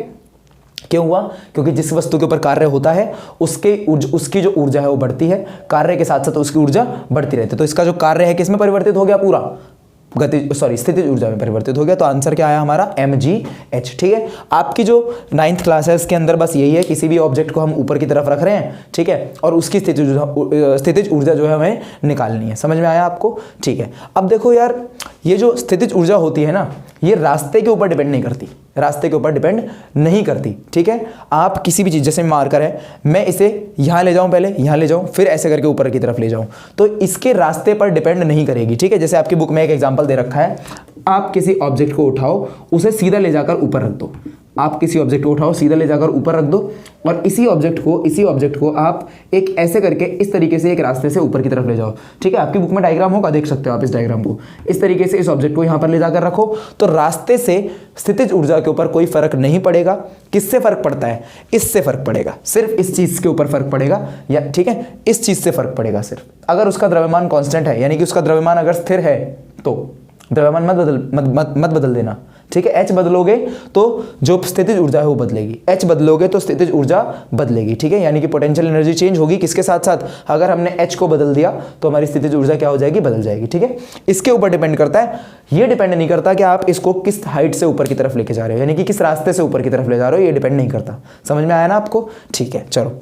क्यों हुआ, क्योंकि जिस वस्तु के ऊपर कार्य होता है उसकी जो ऊर्जा है वो बढ़ती है, कार्य के साथ साथ उसकी ऊर्जा बढ़ती रहती है। तो इसका जो कार्य है किस में परिवर्तित हो गया, पूरा स्थितिज ऊर्जा में परिवर्तित हो गया। तो आंसर क्या आया हमारा, mgh, ठीक है। आपकी जो 9th क्लास है इसके अंदर बस यही है, किसी भी ऑब्जेक्ट को हम ऊपर की तरफ रख रहे हैं, ठीक है, और उसकी स्थितिज ऊर्जा जो है हमें निकालनी है, समझ में आया आपको, ठीक है। अब देखो यार, ये जो स्थितिज ऊर्जा होती है ना, ये रास्ते के ऊपर डिपेंड नहीं करती, रास्ते के ऊपर डिपेंड नहीं करती, ठीक है। आप किसी भी चीज़, जैसे मार्कर है, मैं इसे यहाँ ले जाऊँ, पहले यहाँ ले जाऊँ, फिर ऐसे करके ऊपर की तरफ ले जाऊँ, तो इसके रास्ते पर डिपेंड नहीं करेगी, ठीक है। जैसे आपकी बुक में एक एग्जांपल दे रखा है, आप किसी ऑब्जेक्ट को उठाओ, उसे सीधा ले जाकर ऊपर रख दो, आप किसी ऑब्जेक्ट को उठाओ, सीधा ले जाकर ऊपर रख दो, और इसी ऑब्जेक्ट को आप एक ऐसे करके इस तरीके से एक रास्ते से ऊपर की तरफ ले जाओ, ठीक है। आपकी बुक में डायग्राम होगा, देख सकते हो आप इस डायग्राम को, इस तरीके से इस ऑब्जेक्ट को यहाँ पर ले जाकर रखो, तो रास्ते से स्थितिज ऊर्जा के ऊपर कोई फर्क नहीं पड़ेगा। किससे फर्क पड़ता है, इससे फर्क पड़ेगा, सिर्फ इस चीज के ऊपर फर्क पड़ेगा, या ठीक है, इस चीज से फर्क पड़ेगा सिर्फ। अगर उसका द्रव्यमान कांस्टेंट है, यानी कि उसका द्रव्यमान अगर स्थिर है, तो द्रव्यमान मत बदल देना, ठीक है। h बदलोगे तो जो स्थितिज ऊर्जा है वो बदलेगी, h बदलोगे तो स्थितिज ऊर्जा बदलेगी, ठीक है। यानी कि पोटेंशियल एनर्जी चेंज होगी, किसके साथ साथ, अगर हमने h को बदल दिया तो हमारी स्थितिज ऊर्जा क्या हो जाएगी, बदल जाएगी, ठीक है। इसके ऊपर डिपेंड करता है, ये डिपेंड नहीं करता कि आप इसको किस हाइट से ऊपर की तरफ लेके जा रहे हो, यानी कि किस रास्ते से ऊपर की तरफ ले जा रहे हो, ये डिपेंड नहीं करता। समझ में आया ना आपको, ठीक है। चलो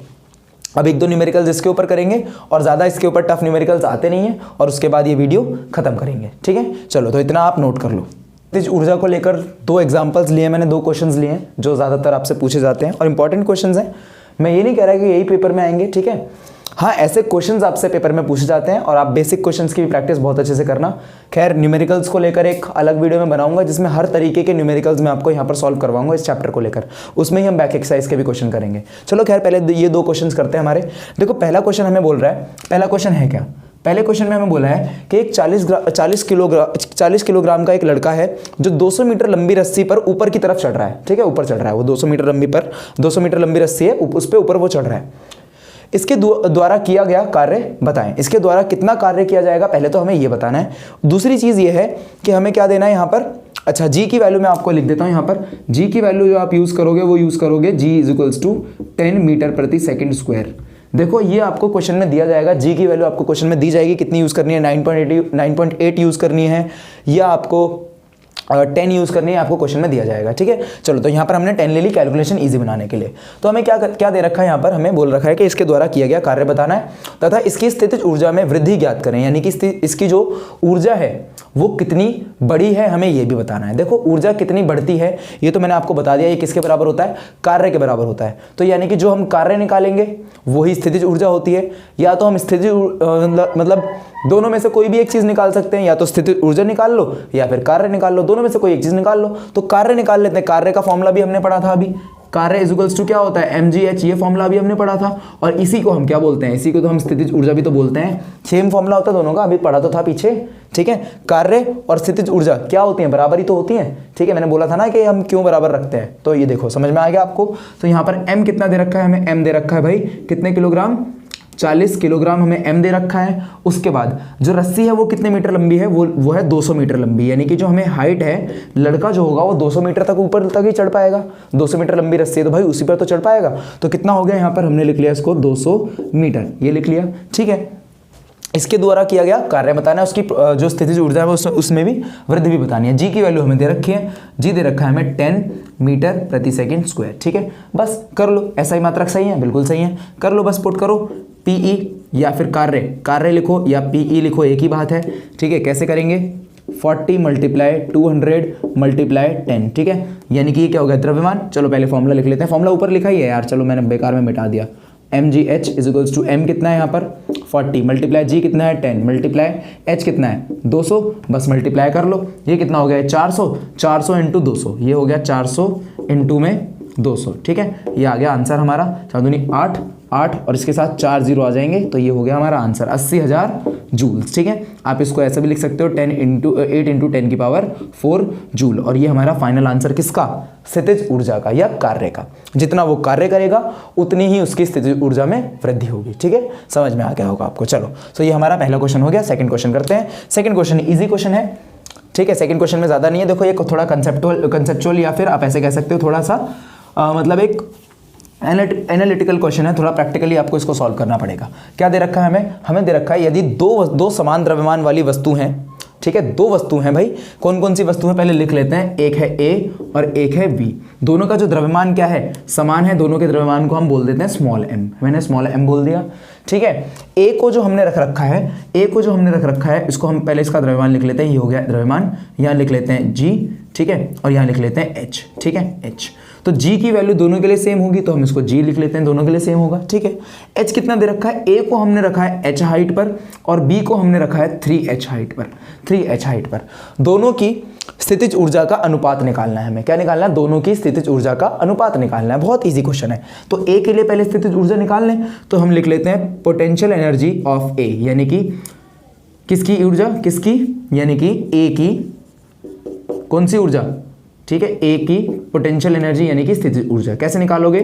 अब एक दो न्यूमेरिकल्स इसके ऊपर करेंगे, और ज़्यादा इसके ऊपर टफ न्यूमेरिकल्स आते नहीं हैं, और उसके बाद ये वीडियो खत्म करेंगे, ठीक है। चलो, तो इतना आप नोट कर लो। स्थितिज ऊर्जा को लेकर दो एग्जांपल्स लिए मैंने, दो क्वेश्चंस लिए हैं जो ज़्यादातर आपसे पूछे जाते हैं और इंपॉर्टेंट क्वेश्चंस हैं। मैं ये नहीं कह रहा कि यही पेपर में आएंगे, ठीक है। हाँ, ऐसे क्वेश्चंस आपसे पेपर में पूछे जाते हैं, और आप बेसिक क्वेश्चंस की भी प्रैक्टिस बहुत अच्छे से करना। खैर, न्यूमेरिकल्स को लेकर एक अलग वीडियो में बनाऊंगा, जिसमें हर तरीके के न्यूमेरिकल्स मैं आपको यहाँ पर सॉल्व करवाऊंगा इस चैप्टर को लेकर, उसमें ही हम बैक एक्सरसाइज के भी क्वेश्चन करेंगे। चलो खैर, पहले ये दो क्वेश्चन करते हैं हमारे। देखो, पहला क्वेश्चन हमें बोल रहा है, पहला क्वेश्चन है क्या, पहले क्वेश्चन में हमें बोला है कि एक 40 किलोग्राम का एक लड़का है जो 200 मीटर लंबी रस्सी पर ऊपर की तरफ चढ़ रहा है, ठीक है, ऊपर चढ़ रहा है वो 200 मीटर लंबी रस्सी है, उस पर ऊपर वो चढ़ रहा है। इसके द्वारा किया गया कार्य बताएं, इसके द्वारा कितना कार्य किया जाएगा, पहले तो हमें ये बताना है। दूसरी चीज़ ये है कि हमें क्या देना है यहाँ पर, अच्छा, जी की वैल्यू मैं आपको लिख देता हूँ यहाँ पर। जी की वैल्यू जो आप यूज़ करोगे वो यूज़ करोगे जी इज इक्वल्स टू 10 मीटर प्रति सेकेंड स्क्वायर। देखो, ये आपको क्वेश्चन में दिया जाएगा, जी की वैल्यू आपको क्वेश्चन में दी जाएगी, कितनी यूज़ करनी है, 9.8 यूज़ करनी है, या आपको 10 यूज़ करनी है, आपको क्वेश्चन में दिया जाएगा। ठीक है, चलो तो यहाँ पर हमने 10 ले ली कैलकुलेशन इजी बनाने के लिए। तो हमें क्या दे रखा है, यहाँ पर हमें बोल रखा है कि इसके द्वारा किया गया कार्य बताना है तथा इसकी स्थितिज ऊर्जा में वृद्धि ज्ञात करें, यानी कि इसकी जो ऊर्जा है वो कितनी बड़ी है, हमें ये भी बताना है। देखो ऊर्जा कितनी बढ़ती है ये तो मैंने आपको बता दिया, ये किसके बराबर होता है, कार्य के बराबर होता है। तो यानी कि जो हम कार्य निकालेंगे वही स्थितिज ऊर्जा होती है, या तो हम स्थितिज मतलब दोनों में से कोई भी एक चीज निकाल सकते हैं, या तो स्थितिज ऊर्जा निकाल लो या फिर कार्य निकाल लो, दोनों में से कोई एक चीज निकाल लो। तो कार्य निकाल लेते हैं, कार्य का फॉर्मूला भी हमने पढ़ा था अभी, कार्य इज इक्वल्स टू क्या होता है, mgh, ये फॉर्मूला भी हमने पढ़ा था। और इसी को हम क्या बोलते हैं, इसी को तो हम स्थितिज ऊर्जा भी तो बोलते हैं, सेम फॉर्मूला होता है दोनों का, अभी पढ़ा तो था पीछे। ठीक है, कार्य और स्थितिज ऊर्जा क्या होती है, बराबर ही तो होती है। ठीक है, मैंने बोला था ना कि हम क्यों बराबर रखते हैं, तो ये देखो समझ में आ गया आपको। तो यहाँ पर m कितना दे रखा है, हमें m दे रखा है भाई कितने किलोग्राम, 40 किलोग्राम हमें m दे रखा है। उसके बाद जो रस्सी है वो कितने मीटर लंबी है, वो है 200 मीटर लंबी, यानी कि जो हमें हाइट है, लड़का जो होगा वो 200 मीटर तक ऊपर तक ही चढ़ पाएगा। 200 मीटर लंबी रस्सी है तो भाई उसी पर तो चढ़ पाएगा। तो कितना हो गया, यहाँ पर हमने लिख लिया इसको 200 मीटर, ये लिख लिया। ठीक है, इसके द्वारा किया गया कार्य बताना है, उसकी जो स्थितिज ऊर्जा है उसमें भी वृद्धि भी बतानी है। जी की वैल्यू हमें दे रखी है, जी दे रखा है हमें 10 मीटर प्रति सेकंड स्क्वायर। ठीक है, बस कर लो, ऐसा ही मात्रक सही है, बिल्कुल सही है, कर लो, बस पुट करो पीई या फिर कार्य लिखो या पीई लिखो, एक ही बात है। ठीक है, कैसे करेंगे, 40 × 200 × 10। ठीक है, यानी कि ये क्या हो गया, द्रव्यमान। चलो पहले फॉर्मूला लिख लेते हैं, फॉर्मूला ऊपर लिखा ही है यार, चलो मैंने बेकार में मिटा दिया। mgh is equals to m कितना है यहाँ पर 40 मल्टीप्लाई g कितना है 10 मल्टीप्लाई h कितना है 200, बस मल्टीप्लाई कर लो, ये कितना हो गया 400 इंटू 200, ये हो गया 400 इंटू में 200। ठीक है, ये आ गया आंसर हमारा, 4 दूनी 8 और इसके साथ 4 जीरो आ जाएंगे, तो ये हो गया हमारा आंसर 80,000 जूल्स। ठीक है, आप इसको ऐसे भी लिख सकते हो 8 इंटू 10 की पावर 4 जूल। और ये हमारा फाइनल आंसर किसका, स्थितिज ऊर्जा का या कार्य का। जितना वो कार्य करेगा उतनी ही उसकी स्थितिज ऊर्जा में वृद्धि होगी। ठीक है, समझ में आ गया होगा आपको। चलो, तो ये हमारा पहला क्वेश्चन हो गया। सेकंड क्वेश्चन करते हैं। सेकंड क्वेश्चन इजी क्वेश्चन है। ठीक है, सेकंड क्वेश्चन में ज्यादा नहीं है, देखो ये थोड़ा कंसेप्चुअल या फिर आप ऐसे कह सकते हो थोड़ा सा मतलब एक एनालिटिकल क्वेश्चन है, थोड़ा प्रैक्टिकली आपको इसको सॉल्व करना पड़ेगा। क्या दे रखा है हमें दे रखा है यदि दो समान द्रव्यमान वाली वस्तु हैं। ठीक है, दो वस्तु हैं भाई, कौन कौन सी वस्तु है पहले लिख लेते हैं, एक है ए और एक है बी। दोनों का जो द्रव्यमान क्या है, समान है, दोनों के द्रव्यमान को हम बोल देते हैं स्मॉल m, मैंने स्मॉल m बोल दिया। ठीक है, ए को जो हमने रख रखा है इसको हम पहले इसका द्रव्यमान लिख लेते हैं, ये हो गया द्रव्यमान, यहाँ लिख लेते हैं g। ठीक है, और यहाँ लिख लेते हैं h। ठीक है, h तो g की वैल्यू दोनों के लिए सेम होगी, तो हम इसको g लिख लेते हैं, दोनों के लिए सेम होगा। ठीक है, h कितना दे रखा है, a को हमने रखा है h हाइट पर और b को हमने रखा है 3h हाइट पर। दोनों की स्थितिज ऊर्जा का अनुपात निकालना है हमें। क्या निकालना है, दोनों की स्थितिज ऊर्जा का अनुपात निकालना है। बहुत इजी क्वेश्चन है। तो a के लिए पहले स्थितिज ऊर्जा निकाल लें, तो हम लिख लेते हैं पोटेंशियल एनर्जी ऑफ a, यानी कि किसकी ऊर्जा, किसकी, यानी कि a की कौन सी ऊर्जा, ठीक है, ए की पोटेंशियल एनर्जी यानी कि स्थितिज ऊर्जा। कैसे निकालोगे,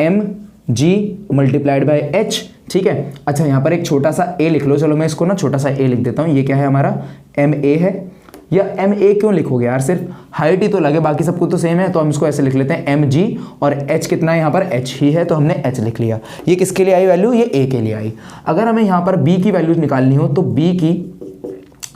mg मल्टीप्लाइड बाय h। ठीक है, अच्छा यहाँ पर एक छोटा सा a लिख लो, चलो मैं इसको ना छोटा सा a लिख देता हूँ, ये क्या है हमारा ma है। या ma क्यों लिखोगे यार, सिर्फ हाइट ही तो लगे, बाकी सब कुछ तो सेम है, तो हम इसको ऐसे लिख लेते हैं mg और h कितना है यहाँ पर h ही है, तो हमने h लिख लिया। ये किसके लिए आई वैल्यू, ये a के लिए आई। अगर हमें यहाँ पर b की वैल्यू निकालनी हो तो b की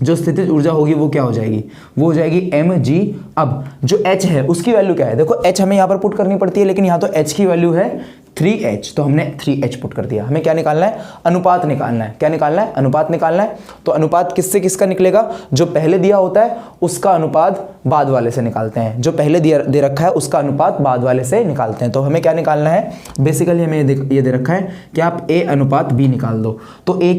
जो स्थितिज ऊर्जा होगी वो क्या हो जाएगी, वो हो जाएगी mg। अब जो h है उसकी वैल्यू क्या है, देखो h हमें यहाँ पर पुट करनी पड़ती है, लेकिन यहाँ तो h की वैल्यू है 3h, तो हमने 3h पुट कर दिया। हमें क्या निकालना है, अनुपात निकालना है। क्या निकालना है, अनुपात निकालना है। तो अनुपात किससे किसका निकलेगा, जो पहले दिया होता है उसका अनुपात बाद वाले से निकालते हैं, जो पहले दे रखा है उसका अनुपात बाद वाले से निकालते हैं। तो हमें क्या निकालना है, बेसिकली हमें ये दे रखा है कि आप a अनुपात b निकाल दो। तो a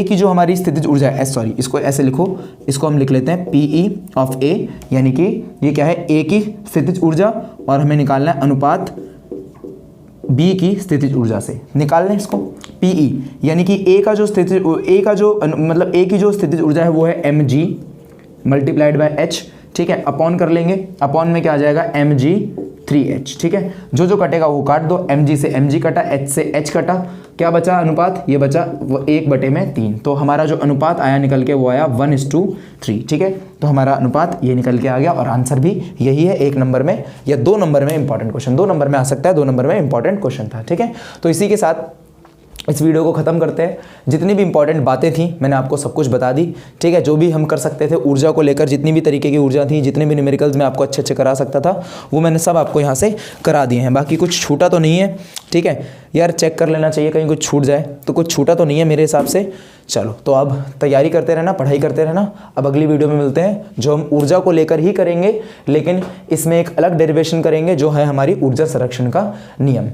की जो हमारी स्थितिज ऊर्जा है, सॉरी इसको ऐसे लिखो, इसको हम लिख लेते हैं pe ऑफ a, यानी कि ये क्या है a की स्थितिज ऊर्जा, और हमें निकालना है अनुपात b की स्थितिज ऊर्जा से। निकाल लें इसको, pe यानी कि a का जो a की जो स्थितिज ऊर्जा है वो है mg मल्टीप्लाइड बाय h। ठीक है, अपॉन कर लेंगे, अपॉन में क्या आ जाएगा mg 3h। ठीक है, जो कटेगा वो काट दो, mg से mg कटा, h से h कटा, क्या बचा अनुपात, ये बचा 1/3। तो हमारा जो अनुपात आया निकल के वो आया 1:3। ठीक है, तो हमारा अनुपात ये निकल के आ गया, और आंसर भी यही है। 1 नंबर में या 2 नंबर में इंपॉर्टेंट क्वेश्चन, 2 नंबर में आ सकता है, 2 नंबर में इंपॉर्टेंट क्वेश्चन था। ठीक है, तो इसी के साथ इस वीडियो को ख़त्म करते हैं। जितनी भी इंपॉर्टेंट बातें थी मैंने आपको सब कुछ बता दी, ठीक है। जो भी हम कर सकते थे ऊर्जा को लेकर, जितनी भी तरीके की ऊर्जा थी, जितने भी न्यूमेरिकल्स मैं आपको अच्छे अच्छे करा सकता था, वो मैंने सब आपको यहाँ से करा दिए हैं। बाकी कुछ छूटा तो नहीं है, ठीक है यार, चेक कर लेना चाहिए कहीं कुछ छूट जाए, तो कुछ छूटा तो नहीं है मेरे हिसाब से। चलो तो अब तैयारी करते रहना, पढ़ाई करते रहना। अब अगली वीडियो में मिलते हैं, जो हम ऊर्जा को लेकर ही करेंगे, लेकिन इसमें एक अलग डेरिवेशन करेंगे, जो है हमारी ऊर्जा संरक्षण का नियम।